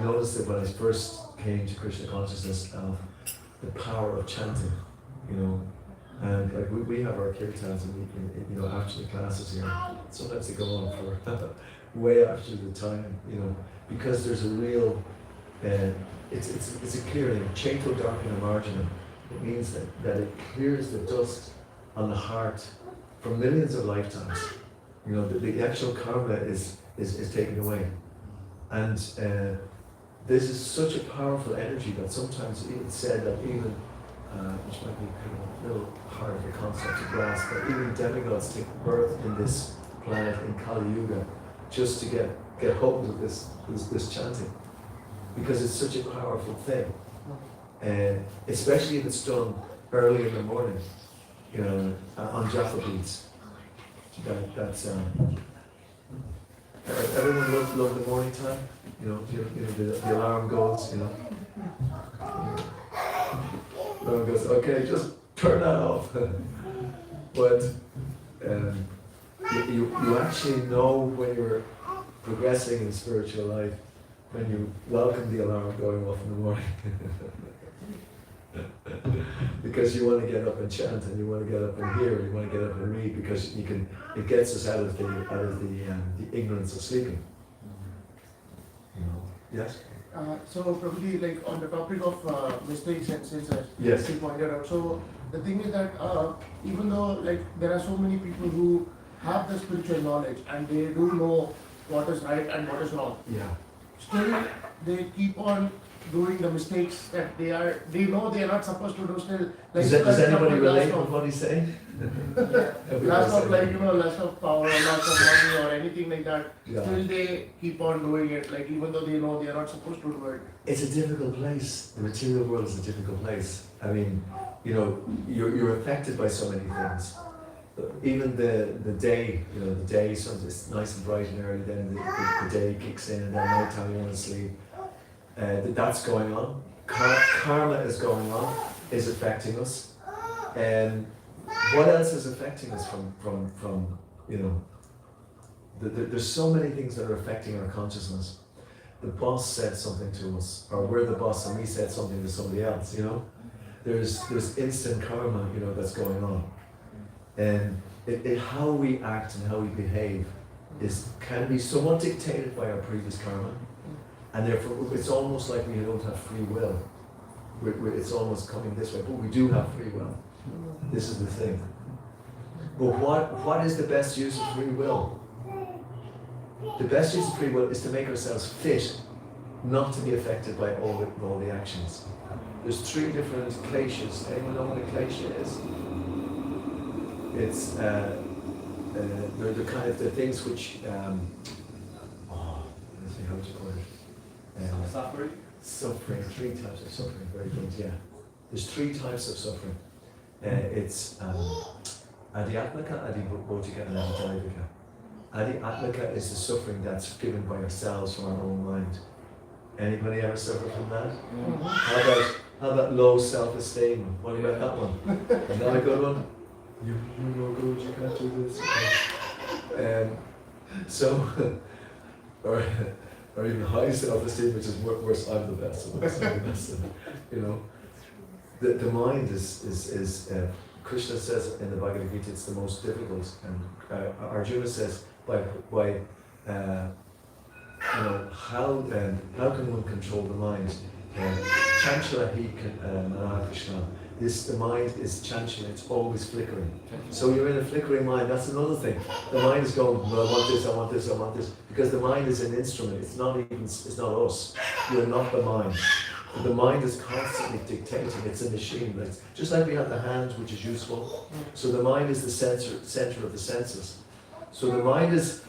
S2: noticed that when I first came to Krishna Consciousness, the power of chanting, you know. And like we have our Kirtans, and we can, you know, after the classes here, sometimes they go on for way after the time, you know, because there's a real, it's a clearing. Chaito darkana margina. It means that it clears the dust on the heart for millions of lifetimes. You know, the actual karma is taken away, and this is such a powerful energy that sometimes it's said that even, which might be kind of a little hard of a concept to grasp, but even demigods take birth in this planet in Kali Yuga just to get hold of this chanting, because it's such a powerful thing, and especially if it's done early in the morning, you know, on Jaffa beats. That's everyone loves the morning time. You know, the alarm goes. You know, alarm goes. Okay, just turn that off. But you actually know when you're progressing in spiritual life when you welcome the alarm going off in the morning. Because you want to get up and chant, and you want to get up and hear, and you want to get up and read, because it gets us out of the ignorance of sleeping. You know. Yes.
S5: So Prabhuji, like on the topic of mistakes and sins, as
S2: yes,
S5: he pointed out. So the thing is that even though like there are so many people who have the spiritual knowledge and they do know what is right and what is wrong,
S2: yeah,
S5: still they keep on doing the mistakes that they know they are not supposed to do. Still, like
S2: does anybody relate with what he's saying?
S5: Lots of lots of power, lots of money, or anything like that.
S2: Yeah.
S5: Still, they keep on doing it. Like even though they know they are not supposed to do it.
S2: It's a difficult place. The material world is a difficult place. I mean, you know, you're affected by so many things. Even the day, you know, the day, so it's nice and bright and early. Then the day kicks in, and then night time you want to sleep. That's going on. Karma is going on, is affecting us. And what else is affecting us from you know, there's so many things that are affecting our consciousness. The boss said something to us, or we're the boss and we said something to somebody else, you know. There's instant karma, you know, that's going on. And how we act and how we behave can be somewhat dictated by our previous karma. And therefore, it's almost like we don't have free will. It's almost coming this way, but we do have free will. This is the thing. But what is the best use of free will? The best use of free will is to make ourselves fit, not to be affected by all the actions. There's 3 different kleshas. Anyone know what a klesha is? It's they're the kind of the things which let's see how to put it.
S6: Suffering?
S2: Suffering, 3 types of suffering, very good, yeah. There's 3 types of suffering. It's Adhyatmika, Adhibhautika, and Adhidaivika. Adhyatmika is the suffering that's given by ourselves from our own mind. Anybody ever suffer from that?
S5: Mm-hmm.
S2: How about low self-esteem? What about that one? Is that a good one? You're no good, you can't do this. So, or even high self-esteem, which is worse. I'm the best. I'm the best. You know, the mind is Krishna says in the Bhagavad-gita, it's the most difficult, and Arjuna says by you know, how can one control the mind? Chanchala hi Manu Krishna. The mind is chanchala, it's always flickering. So you're in a flickering mind, that's another thing. The mind is going, well, I want this, I want this, I want this. Because the mind is an instrument, it's not us. You're not the mind. The mind is constantly dictating, it's a machine. It's just like we have the hand, which is useful. So the mind is the center of the senses. So the mind is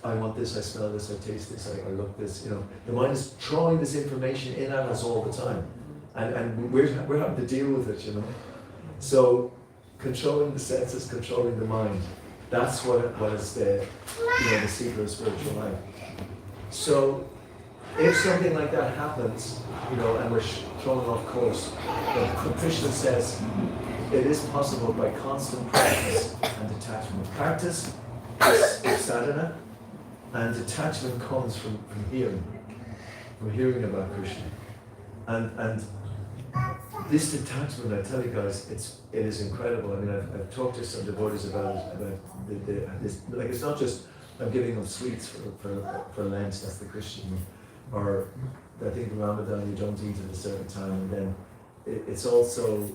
S2: I want this, I smell this, I taste this, I look this, you know. The mind is throwing this information in at us all the time. And we're having to deal with it, you know. So controlling the senses, controlling the mind, that's what is the secret of spiritual life. So if something like that happens, you know, and we're thrown off course, Krishna says it is possible by constant practice and detachment. Practice is sadhana, and detachment comes from hearing about Krishna. And this detachment, I tell you guys, it is incredible. I mean, I've talked to some devotees about this. Like, it's not just I'm giving them sweets for Lent. That's the Christian one. Or I think in Ramadan you don't eat at a certain time, and then it's also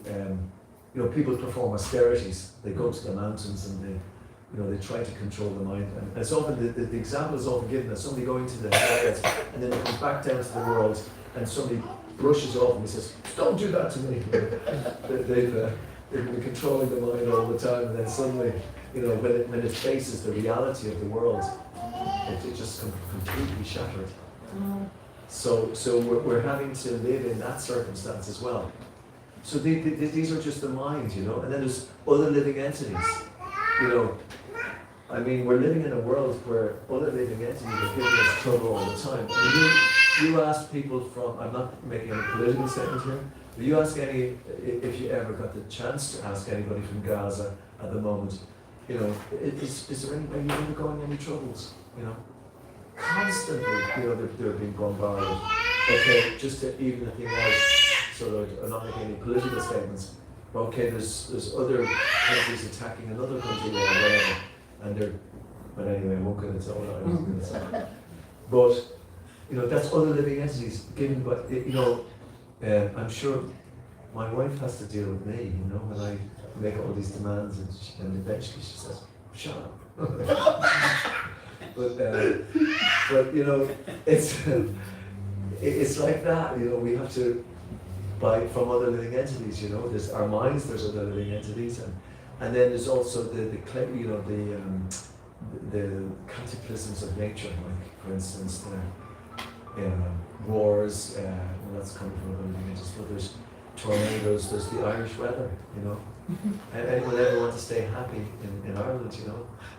S2: you know, people perform austerities. They go to the mountains and they try to control the mind. And it's often the example is often given as somebody going to the Himalayas and then it comes back down to the world and somebody brushes off and he says, "Don't do that to me." They've been controlling the mind all the time, and then suddenly, when it faces the reality of the world, it just completely shattered. So we're having to live in that circumstance as well. So these are just the mind, and then there's other living entities. I mean, we're living in a world where other living entities are giving us trouble all the time. You ask people from, I'm not making any political statement here, but you ask if you ever got the chance to ask anybody from Gaza at the moment, is there anybody who's undergoing any troubles? Constantly, they're being bombarded. Okay, just to even the thing out, so I'm not making any political statements. Okay, there's other countries attacking another country or whatever, and but anyway, I won't get into all that. I wasn't going to say. But that's other living entities given, but I'm sure my wife has to deal with me, when I make all these demands, and eventually she says, "Shut up." But it's like that. We have to buy from other living entities. There's our minds. There's other living entities, and then there's also the cataclysms of nature, like for instance the wars. That's coming from other living entities. But there's tornadoes. There's the Irish weather. And anyone ever want to stay happy in Ireland?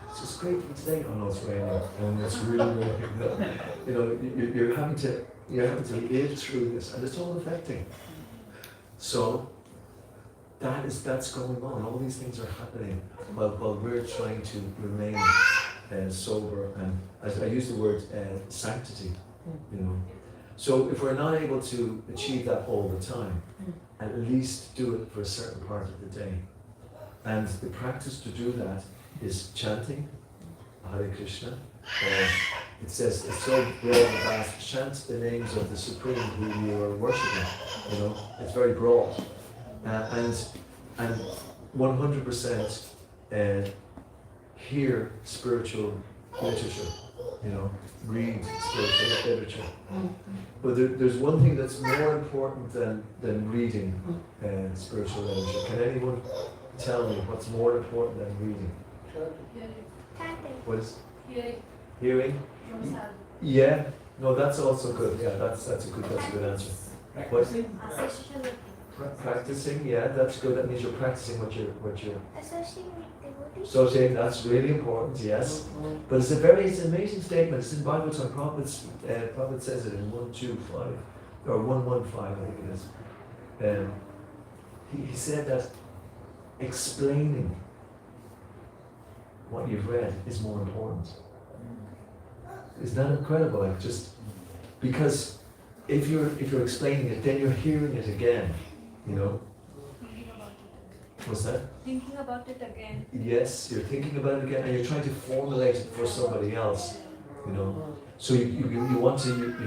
S2: It's just great for today. Oh no, it's raining, and it's really raining. You're having to live through this, and it's all affecting. So that's going on. All these things are happening while we're trying to remain sober, and as I use the word sanctity. So if we're not able to achieve that all the time, at least do it for a certain part of the day. And the practice to do that is chanting Hare Krishna. It says, it's so broad and vast, chant the names of the Supreme who you are worshipping. It's very broad. And 100% hear spiritual literature, read spiritual literature. But there's one thing that's more important than reading spiritual literature. Can anyone tell me what's more important than reading? What is? Hearing. Yeah. No, that's also good. Yeah, that's a good answer.
S6: Practicing?
S2: Practicing, yeah, that's good. That means you're practicing what you're
S3: Associating with devotees.
S2: So that's really important, yes. But it's an amazing statement. It's in Bible time. Prabhu says it in 125 or 115, I think it is. He said that explaining what you've read is more important. Isn't that incredible? Like, just because if you're explaining it, then you're hearing it again. What's that?
S8: Thinking about it again.
S2: Yes, you're thinking about it again, and you're trying to formulate it for somebody else. So you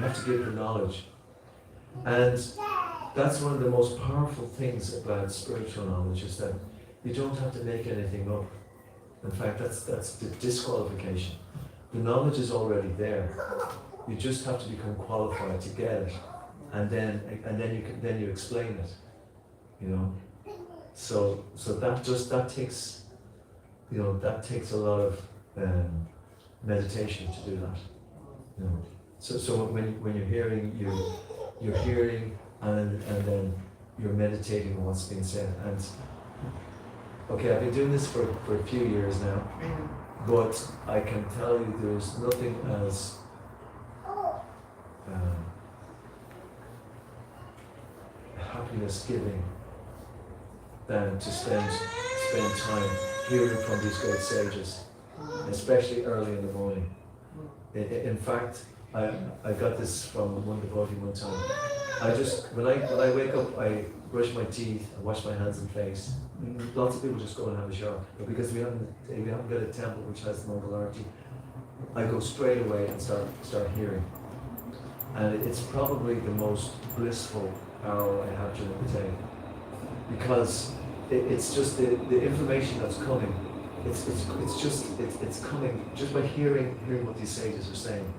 S2: have to give the knowledge, and that's one of the most powerful things about spiritual knowledge, is that you don't have to make anything up. In fact, that's the disqualification. The knowledge is already there. You just have to become qualified to get it, and then you explain it. So that takes a lot of meditation to do that. So when you're hearing, you're hearing, and then you're meditating on what's being said. And okay, I've been doing this for a few years now, but I can tell you there's nothing as happiness giving than to spend time hearing from these great sages, especially early in the morning. In fact, I got this from one devotee one time. When I wake up, I brush my teeth, I wash my hands and face. Lots of people just go and have a shower, but because we haven't got a temple which has Mongol Arati, I go straight away and start hearing. And it's probably the most blissful hour I have during the day, because it's just the information that's coming. It's coming just by hearing what these sages are saying.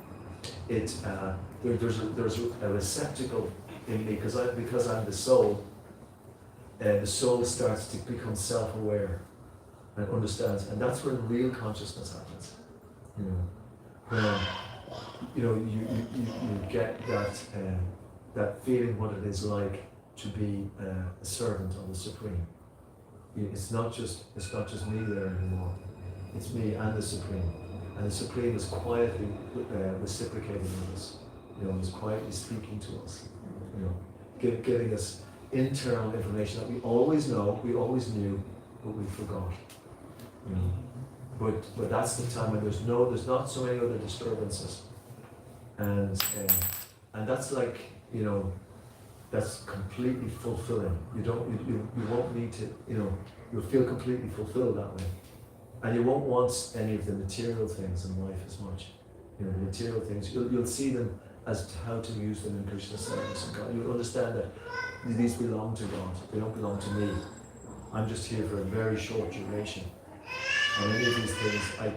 S2: there's a receptacle in me because I'm the soul, and the soul starts to become self-aware and understands, and that's where real consciousness happens. You know, when you get that feeling what it is like to be a servant of the Supreme. It's not just me there anymore. It's me and the Supreme, and the Supreme is quietly reciprocating with us. You know, he's quietly speaking to us. You know, giving us internal information that we always know, we always knew, but we forgot. You know, but that's the time when there's not so many other disturbances, and that's like, you know, that's completely fulfilling. You won't need to, you know, you'll feel completely fulfilled that way, and you won't want any of the material things in life as much. You know, the material things, you'll see them as to how to use them in Krishna's service, and God, you'll understand that these belong to God. They don't belong to me. I'm just here for a very short duration, and any of these things I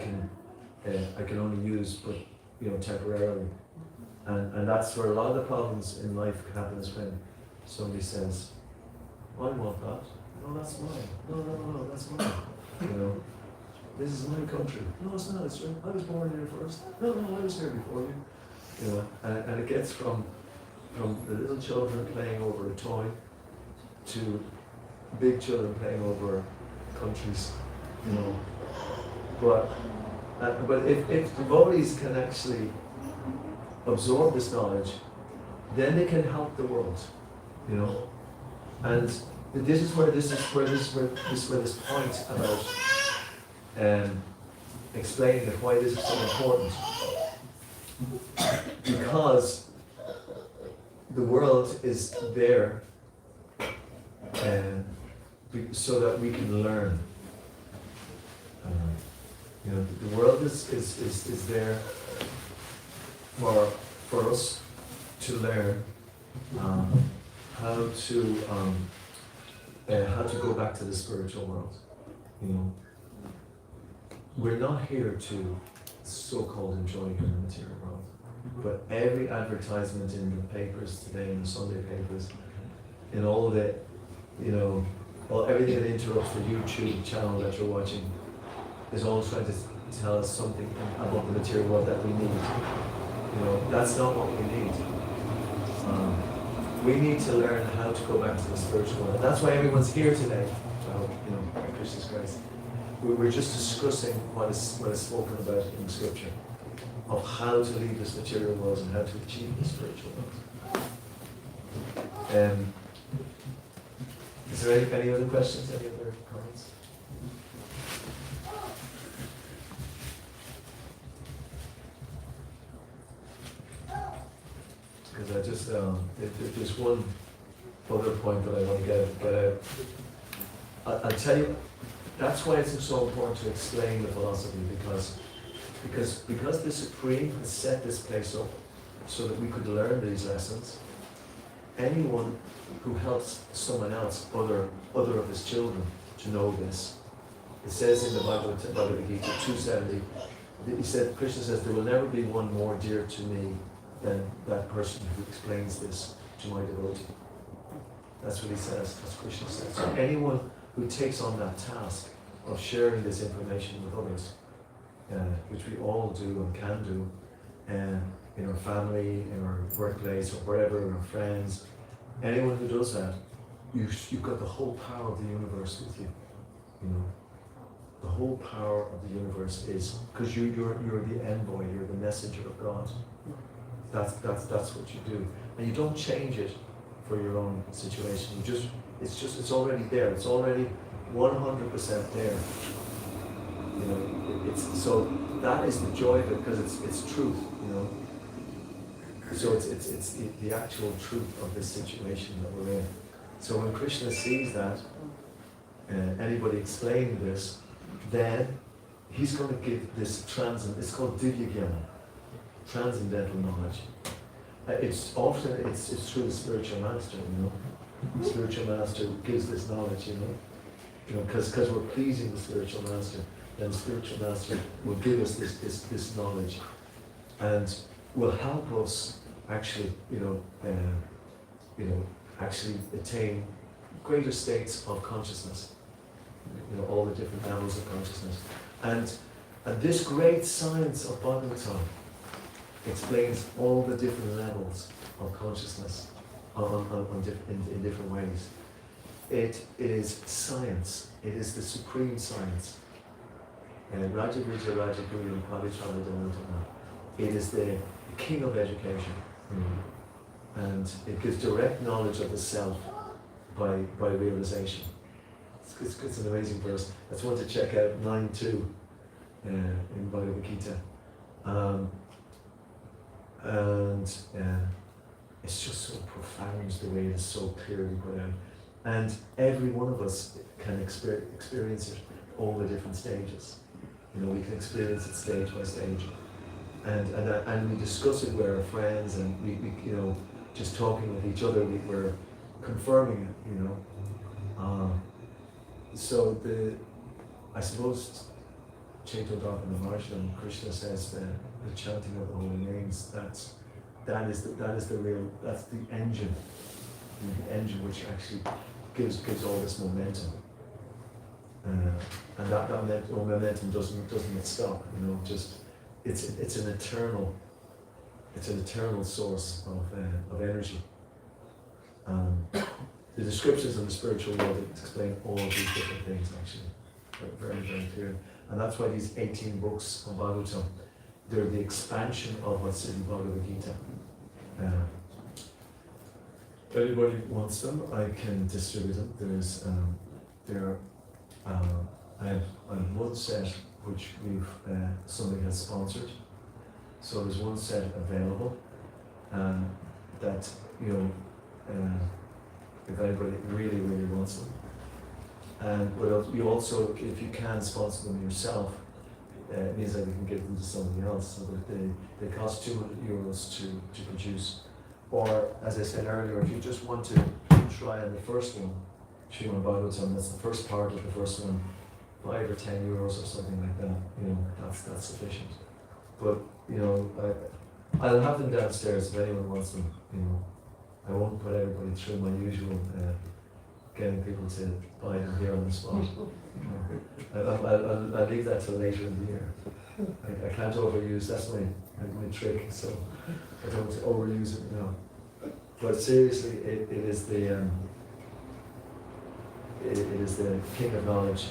S2: can only use, but you know, temporarily. And that's where a lot of the problems in life happen, is when somebody says, oh, I want that. No, that's mine. No, that's mine. You know, this is my country. No, it's not. It's right. I was born here first. No, I was here before you. You know, and it gets from the little children playing over a toy to big children playing over countries. You know, but if devotees can actually absorb this knowledge, then they can help the world, you know. And this is where this point about explaining that why this is so important, because the world is there so that we can learn. You know, the world is there for us to learn how to go back to the spiritual world. You know, we're not here to so-called enjoy here in the material world, but every advertisement in the papers today, in the Sunday papers, in all the, you know, everything that interrupts the YouTube channel that you're watching is all trying to tell us something about the material world that we need. You know, that's not what we need. We need to learn how to go back to the spiritual world. That's why everyone's here today. You know, by Krishna's grace. We're just discussing what is spoken about in Scripture, of how to leave this material world and how to achieve the spiritual world. Is there any other questions? Any other comments? Because I just, there's one other point that I want to get out. I'll tell you, that's why it's so important to explain the philosophy, because the Supreme has set this place up so that we could learn these lessons. Anyone who helps someone else, other of his children, to know this, it says in the Bhagavad-gita 270, he said, Krishna says, there will never be one more dear to me than that person who explains this to my devotee. That's what he says, that's what Krishna says. So anyone who takes on that task of sharing this information with others, which we all do and can do, in our family, in our workplace, or wherever, in our friends, anyone who does that, you've got the whole power of the universe with you. You know, the whole power of the universe is because you're the envoy, you're the messenger of God. That's what you do, and you don't change it for your own situation. It's already there. It's already 100% there. You know, so that is the joy of it, because it's truth. You know, so it's the actual truth of this situation that we're in. So when Krishna sees that, anybody explaining this, then he's going to give this it's called Divya Jnana, transcendental knowledge. It's through the spiritual master, you know. The spiritual master gives this knowledge, you know, because we're pleasing the spiritual master, then the spiritual master will give us this knowledge. And will help us actually, actually attain greater states of consciousness. All the different levels of consciousness. And this great science of Bhagavad-gita explains all the different levels of consciousness in different ways. It is science. It is the supreme science. Raja Vijay Raja Guru Pavitra Dhamma. It is the king of education. And it gives direct knowledge of the self by realization. It's an amazing verse. That's one to check out, 9.2 in Bhagavad-gita. It's just so profound the way it is so clearly put out. And every one of us can experience it all the different stages. We can experience it stage by stage. And we discuss it with our friends, and we just talking with each other, we're confirming it, So I suppose Chaitanya and Maharshal and Krishna says the chanting of the holy names, that's the engine, the engine which actually gives all this momentum. And that momentum doesn't stop, it's an eternal source of energy. The descriptions of the spiritual world explain all these different things actually, very, very clear. And that's why these 18 books of Bhagavatam, they're the expansion of what's in Bhagavad-gita. If anybody wants them, I can distribute them. I have one set which somebody has sponsored. So there's one set available that if anybody really, really wants them. But you also, if you can sponsor them yourself, it means that we can give them to somebody else, so that they cost €200 to produce. Or, as I said earlier, if you just want to try on the first one, Srimad Bhagavatam, that's the first part of the first one, €5 or €10 or something like that, that's sufficient. But, I'll have them downstairs if anyone wants them, I won't put everybody through my usual getting people to buy them here on the spot. I'll leave that till later in the year. I can't overuse, that's my trick, so I don't overuse it now. But seriously, it is the king of knowledge.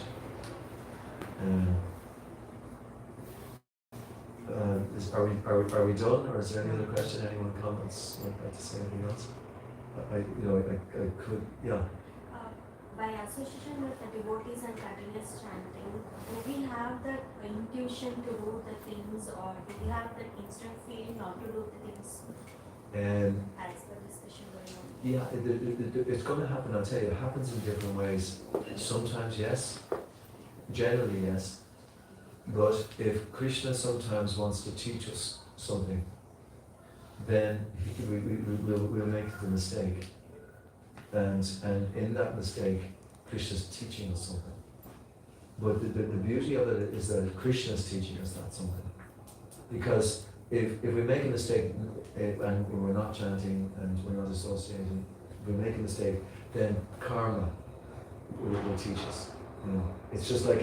S2: Are we done, or is there any other question? Anyone comments? Would like to say anything else? I could, yeah.
S8: By association with the devotees and continuous chanting, do we have the intuition to do the things, or do we have the instant feeling not to do the things? As the discussion going on.
S2: Yeah, it's going to happen. I'll tell you, it happens in different ways. Sometimes yes, generally yes. But if Krishna sometimes wants to teach us something, then we'll make the mistake. And in that mistake, Krishna's teaching us something. But the beauty of it is that Krishna's teaching us that something. Because if we make a mistake and we're not chanting and we're not associating, if we make a mistake, then karma will teach us. It's just like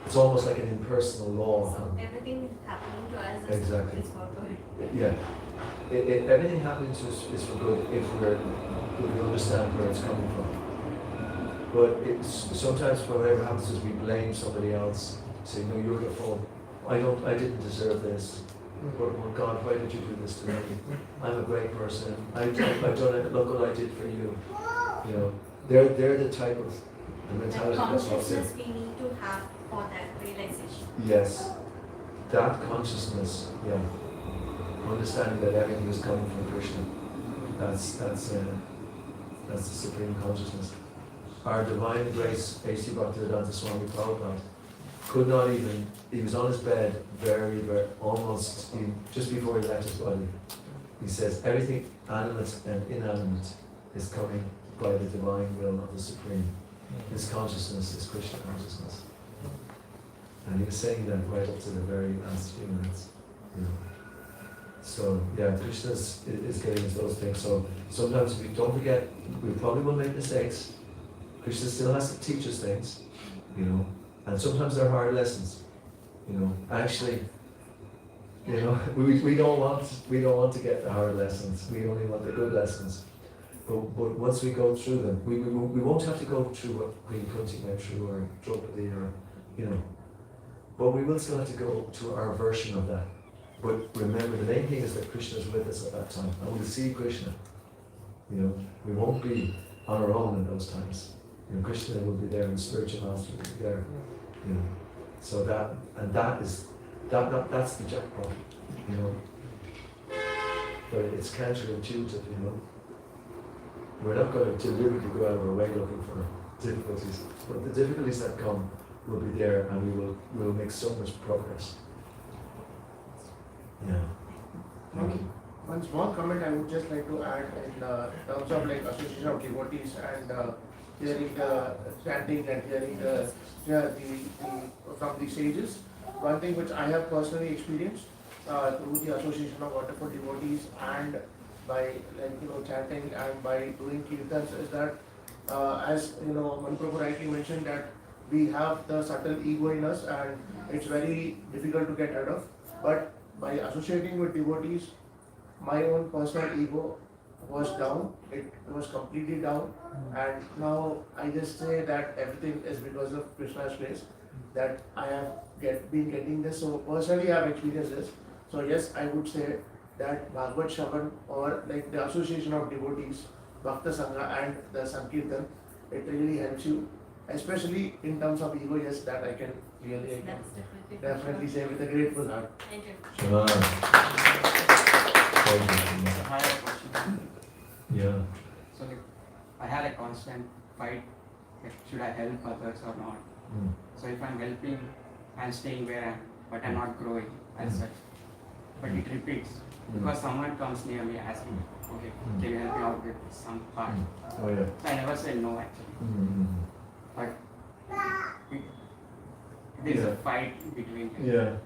S2: it's almost like an impersonal law.
S8: So everything happening to us
S2: Exactly.
S8: is for good.
S2: Yeah. Everything happening to us is for good if we understand where it's coming from. But sometimes whatever happens is we blame somebody else, say, no, you're the fault. I didn't deserve this. But God, why did you do this to me? I'm a great person. I've done it. Look what I did for you. They're the type of mentality that's what's in.
S8: Consciousness we need to have for that realization.
S2: Yes, that consciousness, yeah, understanding that everything is coming from Krishna. That's the supreme consciousness. Our divine grace, A.C. Bhaktivedanta Swami Prabhupada, could not even. He was on his bed, very, very almost just before he left his body. He says everything animate and inanimate is coming by the divine will of the Supreme. His consciousness is Krishna consciousness. And he was saying that right up to the very last few minutes. So yeah, Krishna is getting into those things. So sometimes we don't forget, we probably will make mistakes. Krishna still has to teach us things, you know, and sometimes they're hard lessons, you know. Actually, you know, we don't want to get the hard lessons. We only want the good lessons. But once we go through them, we won't have to go through what Queen Kunti went through, or Draupadi, or, you know. But we will still have to go to our version of that. But remember, the main thing is that Krishna is with us at that time, and we'll see Krishna. You know, we won't be on our own in those times. You know, Krishna will be there, and spiritual master will be there. You know, so that's the jackpot. You know, but it's counterintuitive. You know, we're not going to deliberately go out of our way looking for difficulties, but the difficulties that come will be there, and we will make so much progress. Yeah. Thank you.
S5: One small comment I would just like to add in terms of like association of devotees and hearing the chanting and hearing the from the sages. One thing which I have personally experienced through the association of wonderful devotees and by chanting and by doing kirtans is that as Manu Prabhu rightly mentioned that we have the subtle ego in us and it's very difficult to get rid of. But by associating with devotees, my own personal ego was down. It was completely down, and now I just say that everything is because of Krishna's grace that I have been getting this. So personally, I have experienced this. So yes, I would say that Bhagavad Shavan or like the association of devotees, Bhakta Sangha and the Sankirtan, it really helps you, especially in terms of ego. Yes, that I can really definitely say with a grateful heart.
S8: Thank you.
S2: Sure.
S9: So I have a question.
S2: Yeah.
S9: So like, I had a constant fight, like should I help others or not?
S2: Mm.
S9: So if I'm helping, I'm staying where I am, but I'm not growing as such. But it repeats because someone comes near me asking, okay, can you help me out with some part?
S2: Oh yeah.
S9: So I never said no actually. But it is a fight between them.
S2: Yeah.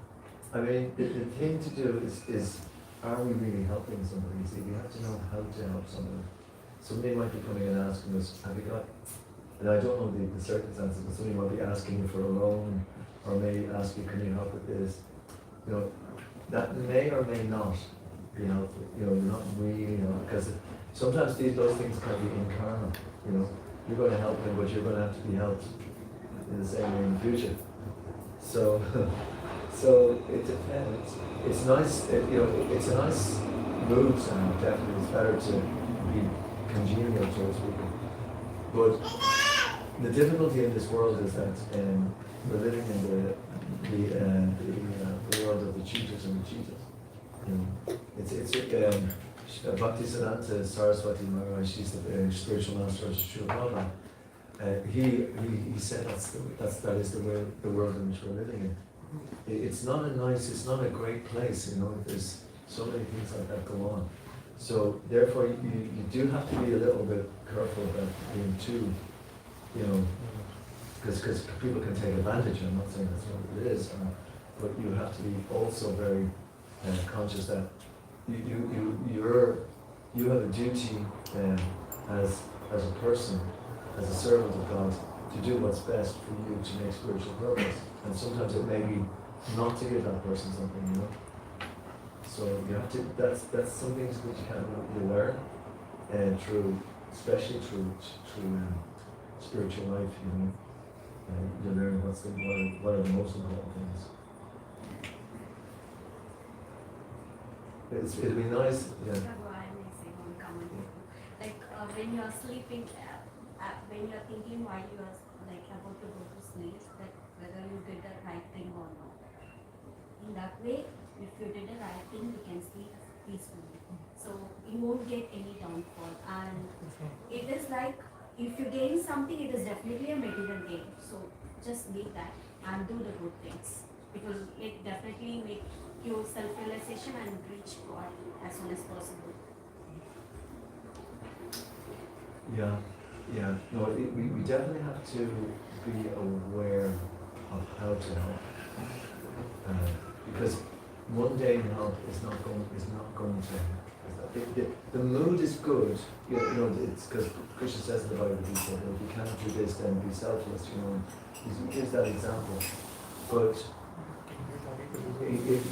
S2: I mean, the thing to do is are we really helping somebody? See, we have to know how to help somebody. Somebody might be coming and asking us, have you got, and I don't know the circumstances, but somebody might be asking you for a loan, or may ask you, can you help with this? You know, that may or may not be helpful. You know, not really, because sometimes those things can be in karma. You know, you're going to help them, but you're going to have to be helped in the same way in the future. So it depends. It's nice, it's a nice mood sound, definitely. It's better to be congenial towards people. But the difficulty in this world is that we're living in the world of the cheaters and the cheated. You know, it's like Bhaktisiddhanta Saraswati Maharaj, she's the spiritual master of Sri Prabhu. He said that is the world in which we're living in. It's not a great place, there's so many things like that go on. So therefore you do have to be a little bit careful about being too, because people can take advantage. I'm not saying that's what it is, but you have to be also very conscious that you have a duty as a person, as a servant of God, to do what's best for you to make spiritual progress. And sometimes it may be not to give that person something, So you have to. That's some things which you can't really learn, especially through spiritual life. You learn what are the most important things. It'd be nice. Yeah.
S8: Like when you're sleeping, when you're thinking while you are like about to go to sleep, that whether you did the right thing or not. In that way, if you did the right thing, you can sleep peacefully. So you won't get any downfall. And it is like if you gain something, it is definitely a material gain. So just leave that and do the good things. It will definitely make you self-realization and reach God as soon as possible.
S2: Yeah. No, we definitely have to be aware of how to help. Because
S1: mundane help is not going to. The mood is good, you know. It's because Krishna says in the Bhagavad-gita, if you cannot do this, then be selfless. You know, he gives that example. But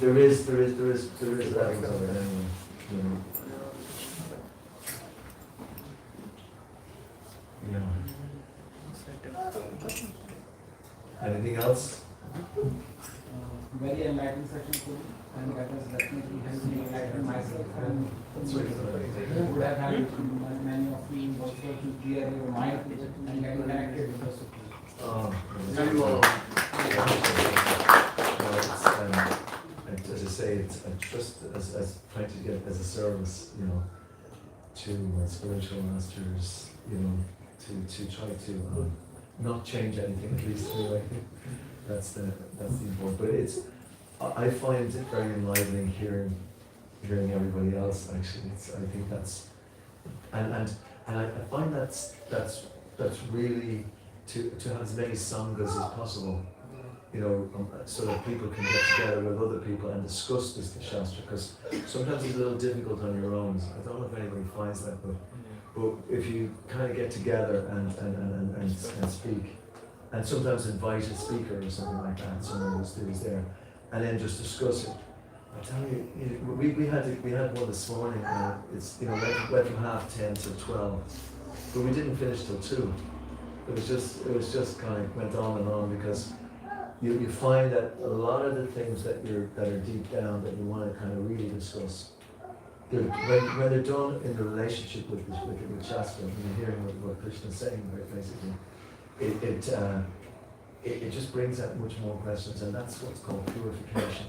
S1: there is levels of it anyway. You know. Yeah. Anything else?
S6: Very enlightening session for me, and that has definitely helped me enlighten myself, and would have had many of you also to clear your mind and get connected with the Supreme.
S5: Very well.
S1: As I say, it's just as trying to get as a service, you know, to spiritual masters, you know, to try to not change anything, at least anyway. That's the important. But I find it very enlightening hearing everybody else. Actually, I think that's and I find that's really to have as many sanghas as possible. You know, so that people can get together with other people and discuss this Shastra, because sometimes it's a little difficult on your own. I don't know if anybody finds that, but if you kind of get together and speak, and sometimes invite a speaker or something like that, someone who's there, and then just discuss it. I tell you, we had one this morning. It's went from 10:30 to 12, but we didn't finish till 2. It was just kind of went on because you find that a lot of the things that are deep down that you want to kind of really discuss, when they're done in the relationship with Shastra, when you're hearing what Krishna's saying, right, basically, it just brings out much more questions, and that's what's called purification.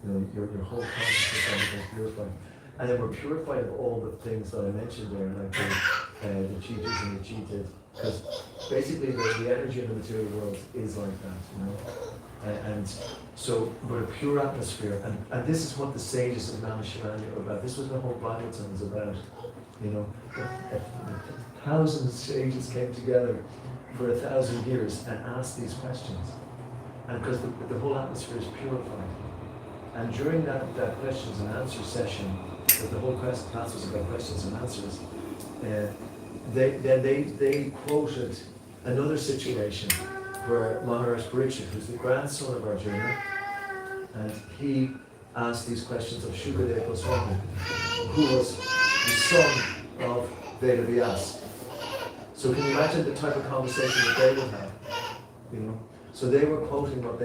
S1: You know, your whole consciousness is purified, and then we're purified of all the things that I mentioned there, like the cheaters and the cheated, because basically the energy in the material world is like that, you know. And so we're a pure atmosphere, and this is what the sages of Namaskar are about. This was what the whole Bhagavatam is about, you know. 1,000 sages came together for 1,000 years and asked these questions, and because the whole atmosphere is purified. And during that questions and answer session, because the whole class was about questions and answers, they quoted another situation where Maharaj Parikshit, who's the grandson of Arjuna, and he asked these questions of Shukadeva Goswami, who was the son of Vedavyas. So can you imagine the type of conversation that they would have, you know? So they were quoting what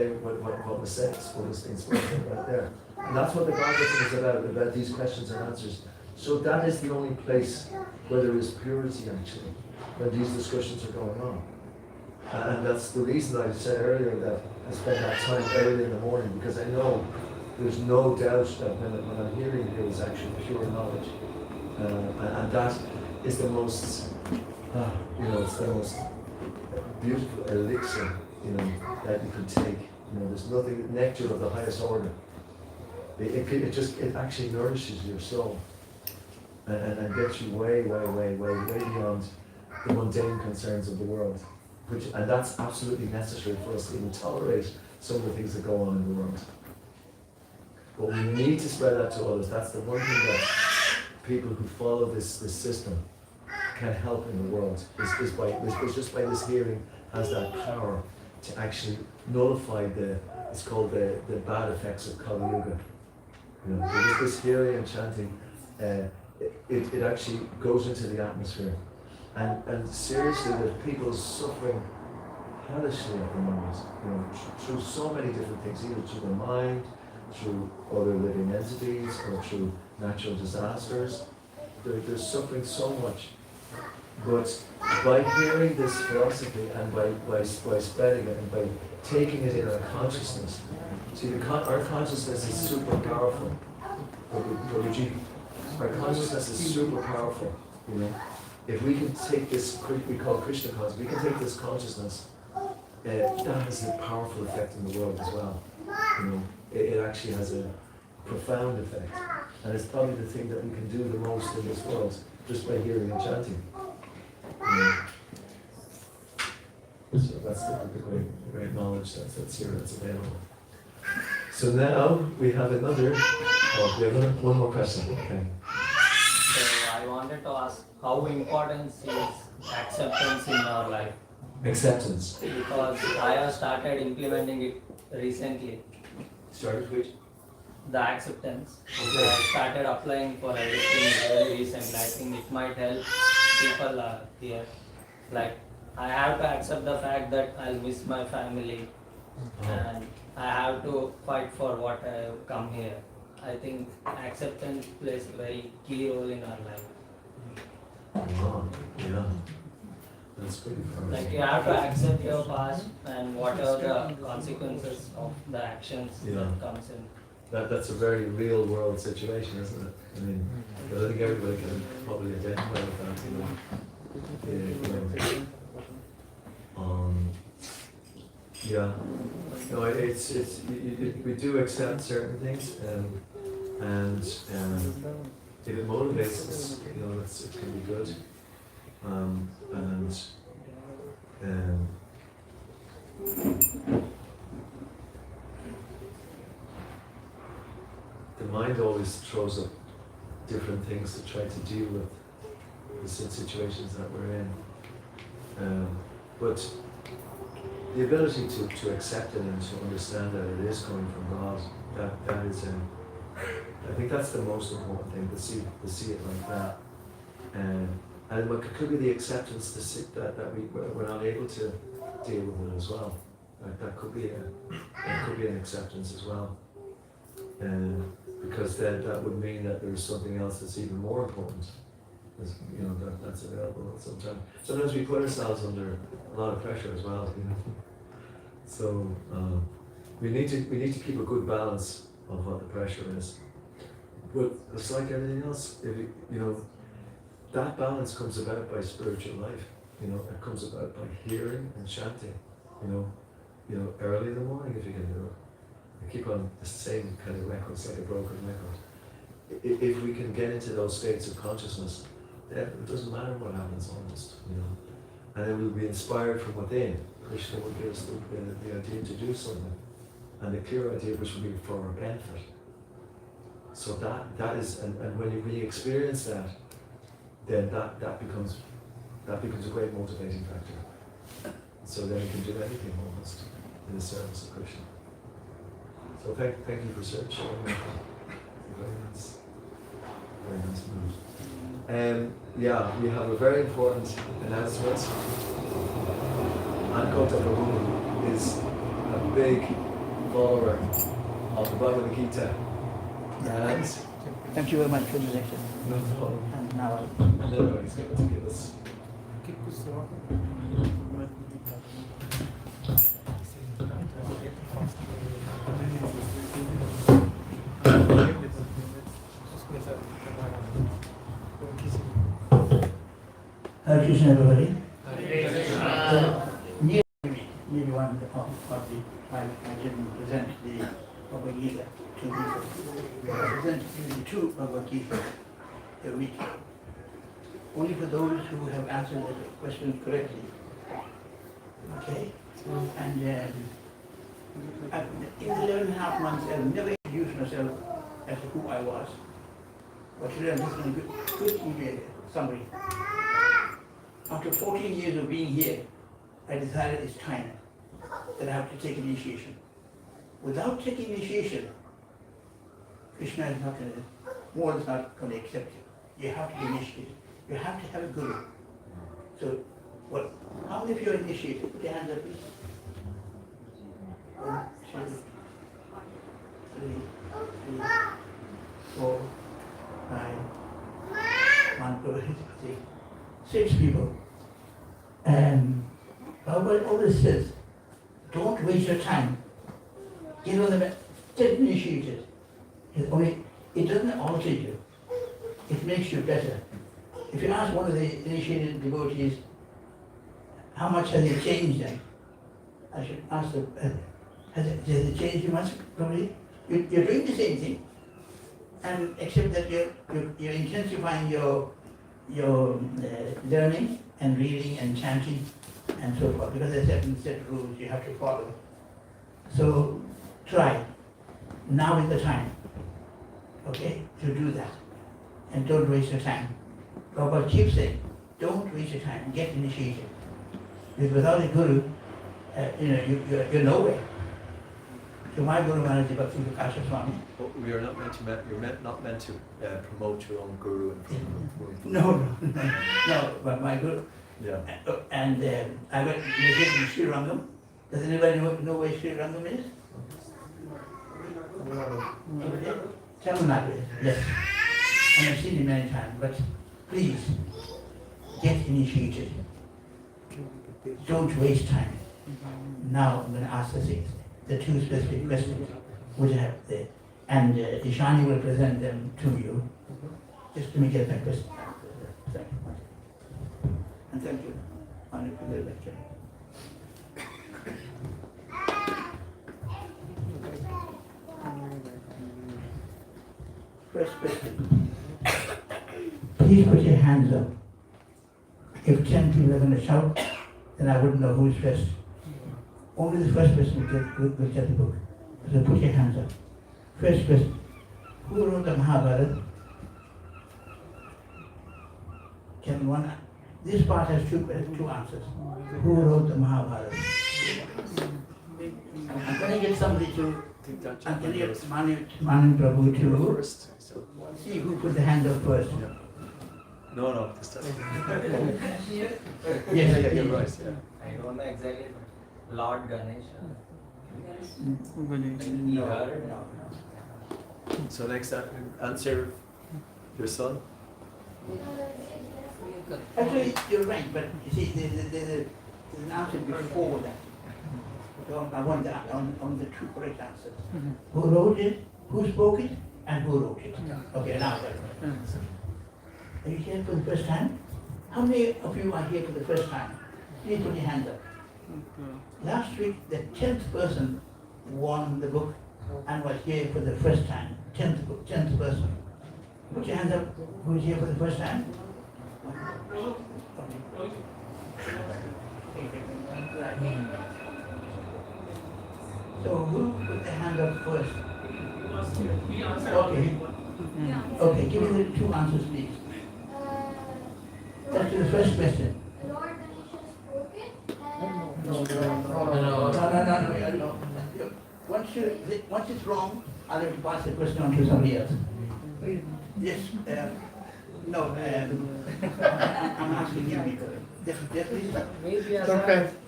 S1: was said, what was being spoken right there. And that's what the Bhagavatam is about these questions and answers. So that is the only place where there is purity, actually, when these discussions are going on. And that's the reason I said earlier that I spend that time early in the morning, because I know there's no doubt that when I'm hearing here is actually pure knowledge. And that is the most, it's the most beautiful elixir, that you can take. There's nothing, nectar of the highest order. It actually nourishes your soul and gets you way beyond the mundane concerns of the world. And that's absolutely necessary for us to even tolerate some of the things that go on in the world. But we need to spread that to others. That's the one thing that people who follow this system can help in the world. Is just by this hearing has that power to actually nullify it's called the bad effects of Kali Yuga. This hearing and chanting, it actually goes into the atmosphere. And seriously, there's people suffering hellishly at the moment, through so many different things, either through the mind, through other living entities, or through natural disasters. They're suffering so much. But by hearing this philosophy and by spreading it and by taking it in our consciousness, see, our consciousness is super powerful. Our consciousness is super powerful, If we can take this, we call Krishna consciousness, we can take this consciousness, that has a powerful effect in the world as well. It actually has a profound effect. And it's probably the thing that we can do the most in this world, just by hearing and chanting. So that's the great knowledge that's here, that's available.
S2: So now we have another. Oh, we have one more question. Okay.
S10: So I wanted to ask how important is acceptance in our life?
S2: Acceptance.
S10: Because I have started implementing it recently.
S2: Started with?
S10: The acceptance.
S2: Okay.
S10: I started applying for everything very recently. I think it might help people here. Like I have to accept the fact that I'll miss my family and I have to fight for what I have come here. I think acceptance plays a very key role in our life.
S2: Oh, yeah. That's pretty powerful.
S10: Like you have to accept your past and whatever the consequences of the actions that comes in.
S2: That's a very real world situation, isn't it? I mean, because I think everybody can probably identify with that, you know. Yeah. No, we do accept certain things, and if it motivates us, you know, it can be good. The mind always throws up different things to try to deal with the situations that we're in. But the ability to accept it and to understand that it is coming from God, that is, I think that's the most important thing, to see it like that. And what could be the acceptance to see that we're not able to deal with it as well. That could be an acceptance as well. Because then that would mean that there's something else that's even more important. You know, that's available sometimes. Sometimes we put ourselves under a lot of pressure as well, you know. So we need to keep a good balance of what the pressure is. But it's like everything else. If you know, that balance comes about by spiritual life. You know, it comes about by hearing and chanting. You know, early in the morning if you can do it. I keep on the same kind of records, like a broken record. If we can get into those states of consciousness, then it doesn't matter what happens almost, you know. And then we'll be inspired from within. Krishna will give us the idea to do something. And the clear idea which will be for our benefit. So that is, and when you experience that, then that becomes a great motivating factor. So then you can do anything almost in the service of Krishna. So thank you for sharing that. Very nice mood. Yeah, we have a very important announcement. Prabhu is a big follower of the Bhagavad-gita. And
S11: thank you very much for the lecture.
S2: no problem.
S11: And now
S2: No, he's going to give us.
S11: Hare Krishna, everybody. So, maybe one of the I can present the Bhagavad-gita to people. I present the two Bhagavad-gita a week. Only for those who have answered the question correctly. Okay? And in 11.5 months, I've never introduced myself as to who I was. But today I'm just going to quick summary. After 14 years of being here, I decided it's time that I have to take initiation. Without taking initiation, Krishna is not going to, more is not going to accept you. You have to be initiated. You have to have a guru. So, how many of you are initiated? Put your hands up, please. 1, 2, 3, 4, 5, 1, 2, 6 people. And Bhagavad always says, don't waste your time. Get initiated. It doesn't alter you. It makes you better. If you ask one of the initiated devotees, how much has it changed them? I should ask them, has it changed you much? Probably. You're doing the same thing, and except that you're intensifying your learning and reading and chanting and so forth, because there's certain set of rules you have to follow. So try. now is the time, okay, to do that. And don't waste your time. Prabhupada keeps saying, don't waste your time, get initiated. Because without a guru, you're nowhere. So my Guru Maharaj is Bhakti Vikasa Swami.
S1: But we are not meant to, not meant to promote your own guru and promote.
S11: No, but my Guru.
S1: Yeah.
S11: And I went to Sri Rangam. Does anybody know where Sri Rangam is? Tamil Nadu, yes. And I've seen it many times, but please, get initiated. Don't waste time. Now I'm going to ask the two specific questions which I have there. And Ishani will present them to you. Just let me get that question. Thank you. And thank you, Manu, for the lecture. First question. Please put your hands up. If 10 people are going to shout, then I wouldn't know who's first. Only the first person will get the book. So put your hands up. First question. Who wrote the Mahabharata? Can one? This part has two answers. Who wrote the Mahabharata? I'm going to get somebody to. I'm going to get Manu Prabhu to
S1: First.
S11: see who put the hand up first.
S1: Yeah. No, this doesn't.
S11: Yes,
S1: You're right. Yeah.
S10: I don't know exactly. Lord Ganesha.
S11: No.
S1: So next answer, your son.
S11: Actually, you're right, but you see, there's an answer before that. So I want that on the two correct answers. Who wrote it, who spoke it, and who wrote it. Okay, now that. Are you here for the first time? How many of you are here for the first time? Please put your hands up. Last week, the 10th person won the book and was here for the first time. 10th person. Put your hands up. Who's here for the first time? So who put the hand up first? Okay. Okay, give me the two answers, please. That's the first question.
S3: Lord Ganesha spoke it and
S11: No. Once it's wrong, I'll have to pass the question on to somebody else. Yes, no, I'm asking you. Yes, please.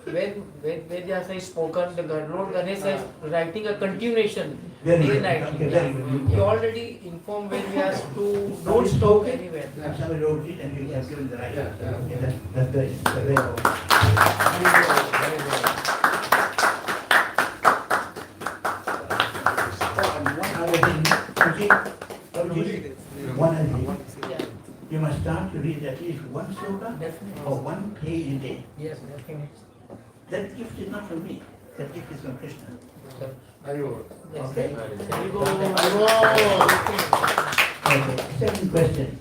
S12: When Vedyasa is spoken, the Lord Ganesha is writing a continuation.
S11: Very
S12: Day
S11: good.
S12: night.
S11: Okay, very good.
S12: He already informed Vedyasa to don't stop anywhere.
S11: Somebody wrote it and you have given the right answer. Okay, that's very good. One other thing. You must start to read at least one sloka or one page a day.
S12: Yes, definitely.
S11: That gift is not from me. That gift is from Krishna.
S12: Yes.
S11: Okay?
S12: Yes.
S11: Okay. Second question.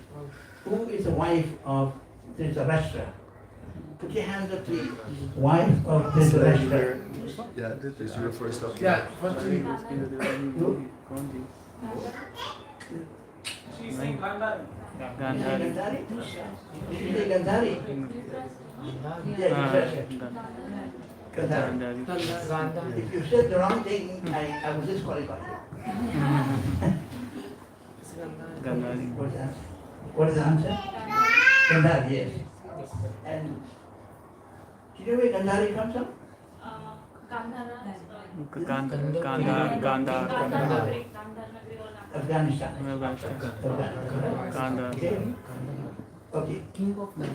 S11: Who is the wife of Dhritarashtra? Put your hands up, please. Wife of Dhritarashtra.
S1: Yeah, this is your first up.
S5: Yeah, first
S11: Who?
S6: Gandhari.
S11: Gandhari? Did you say Gandhari? Yeah, Gandhari.
S12: Gandhari.
S11: If you said the wrong thing, I was disqualified.
S6: Gandhari.
S11: What is the answer? Gandhari, yes. And do you know where Gandhari comes from? Afghanistan. Okay. Okay.
S12: King of
S11: Again,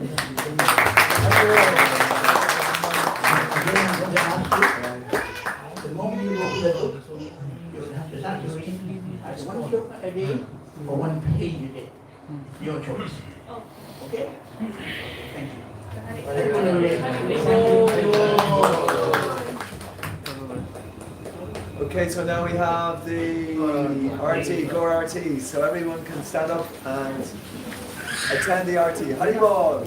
S11: I'm going to ask you, the moment you open the book, you will have to start to read either one sloka a day or one page a day. Your choice. Okay? Thank you.
S1: Okay, so now we have the RT, Go RT. So everyone can stand up and attend the RT. Haribol!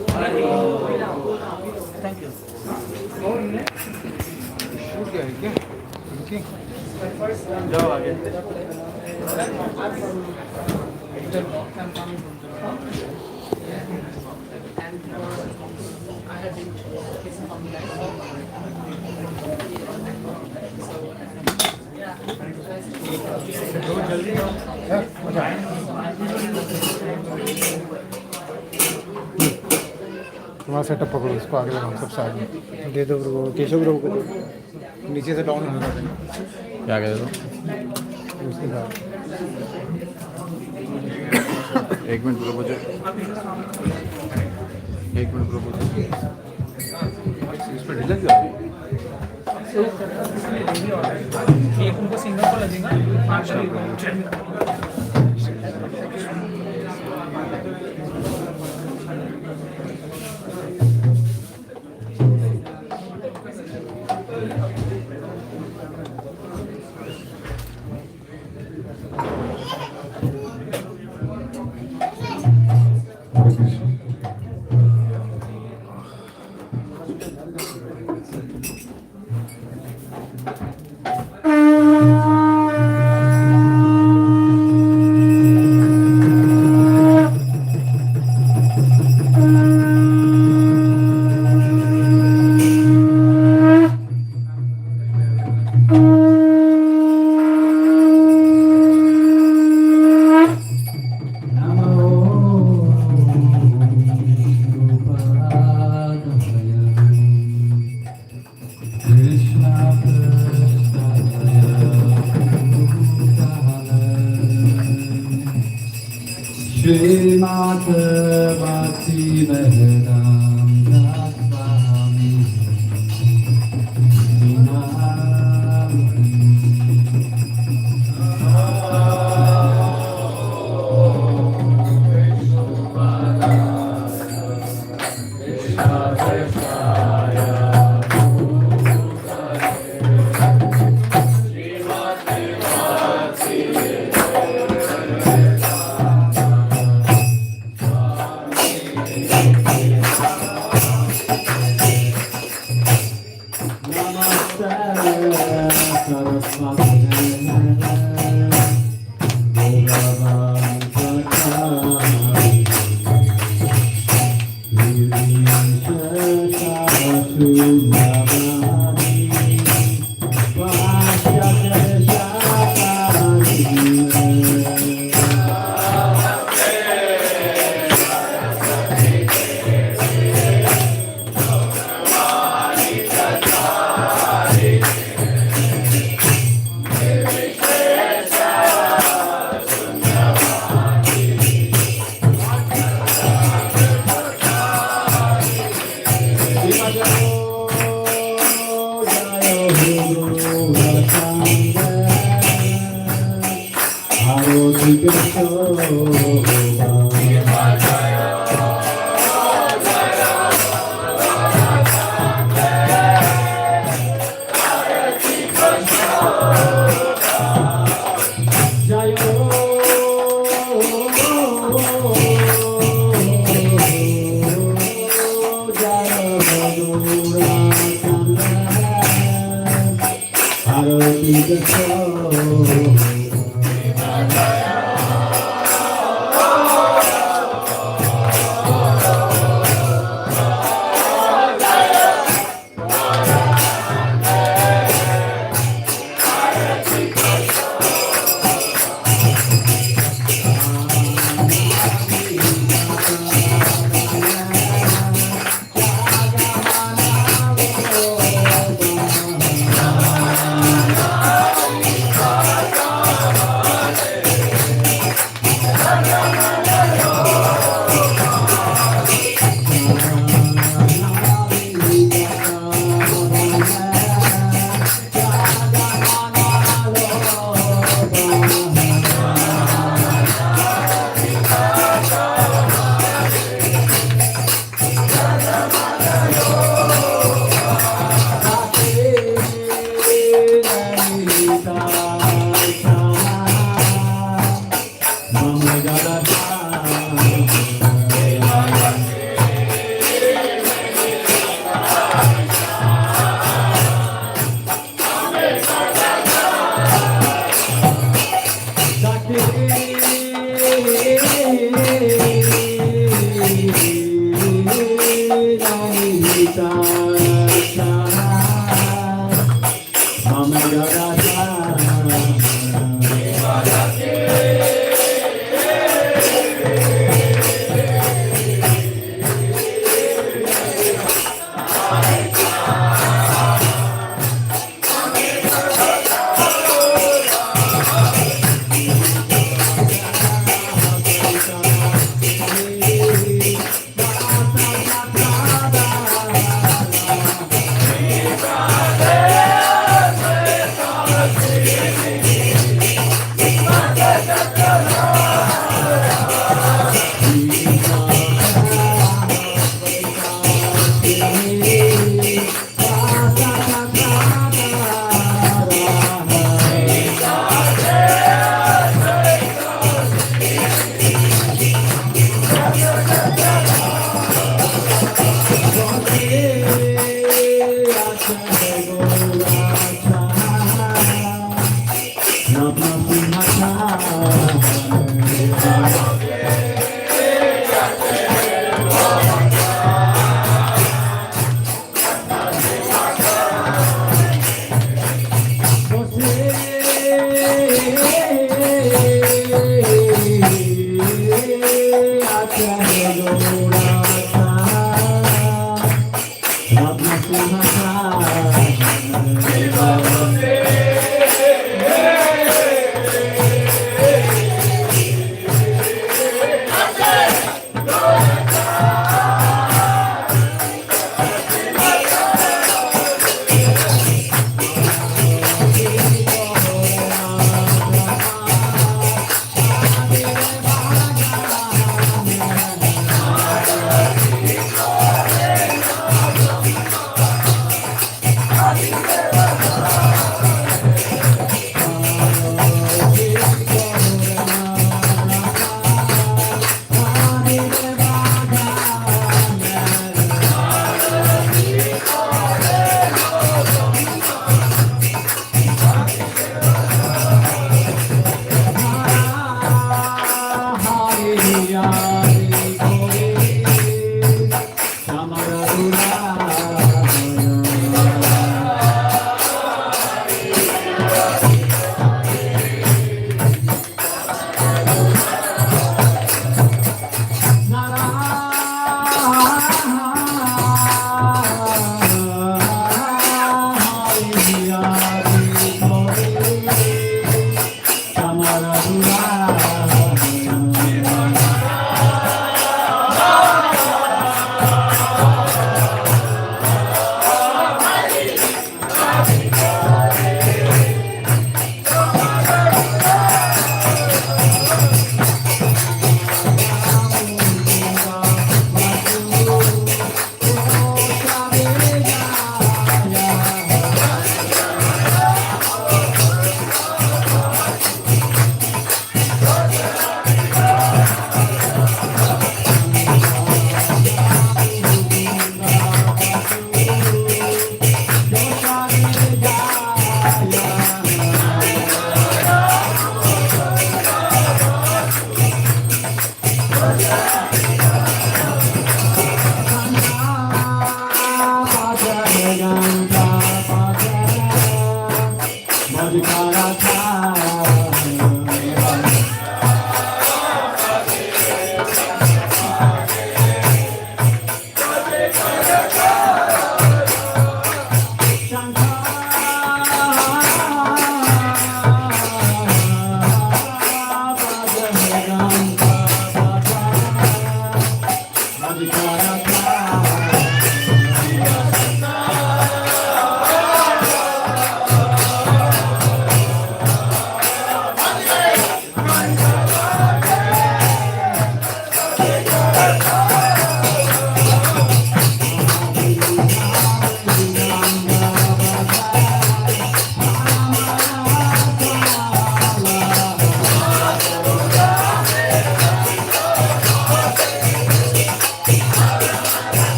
S11: Thank you.
S7: जाओ आगे.
S12: I'm from I'm coming from Toronto. And I have been facing from life. So yeah.
S13: तुम्हारा setup पकड़ो, उसको आगे लगाओ, सब side में दे दो ब्रो, केशव ब्रो को नीचे से डाउन होने देना. क्या कह दो उसके बाद 1 मिनट ब्रो, मुझे 1 मिनट ब्रो, इस पर ढीला क्यों?
S12: एक उनको सिंगल को लगेगा 5
S14: Hare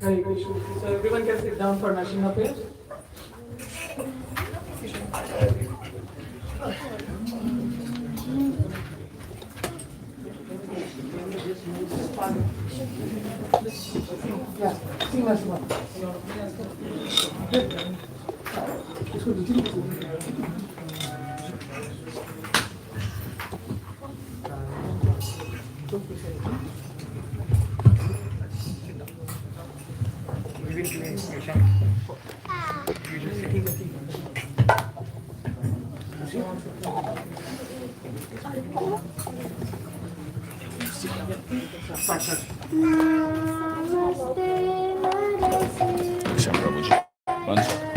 S14: Hare Krishna. So everyone can sit down for Nashima prayer. Yeah, sing Nashima.
S15: Krishna Prabhuji. One second.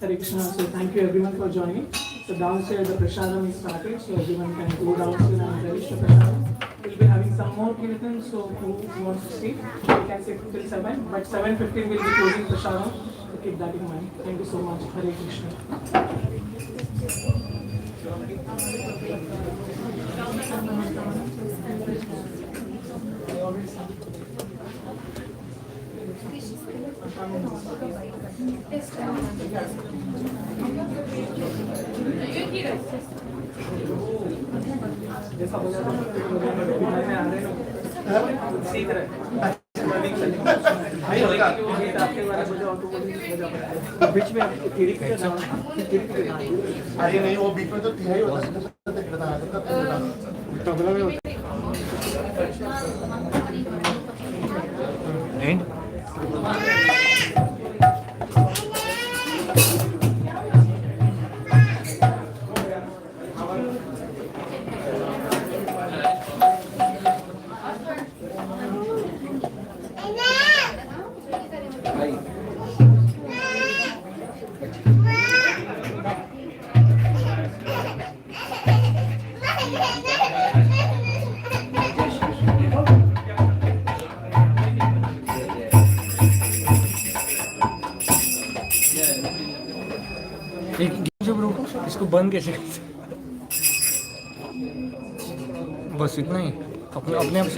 S14: Hare Krishna. So thank you everyone for joining. So downstairs the prasadam is started, so everyone can go downstairs and relish the prasadam. We'll be having some more kirtan, so who wants to stay, you can stay till 7. But 7:15 we'll be closing prasadam. So keep that in mind. Thank you so much. Hare Krishna. बीच में अरे नहीं वो बीच में तो तिहाई होता है तबला में होता है इसको बंद कैसे बस इतना ही अपने आप से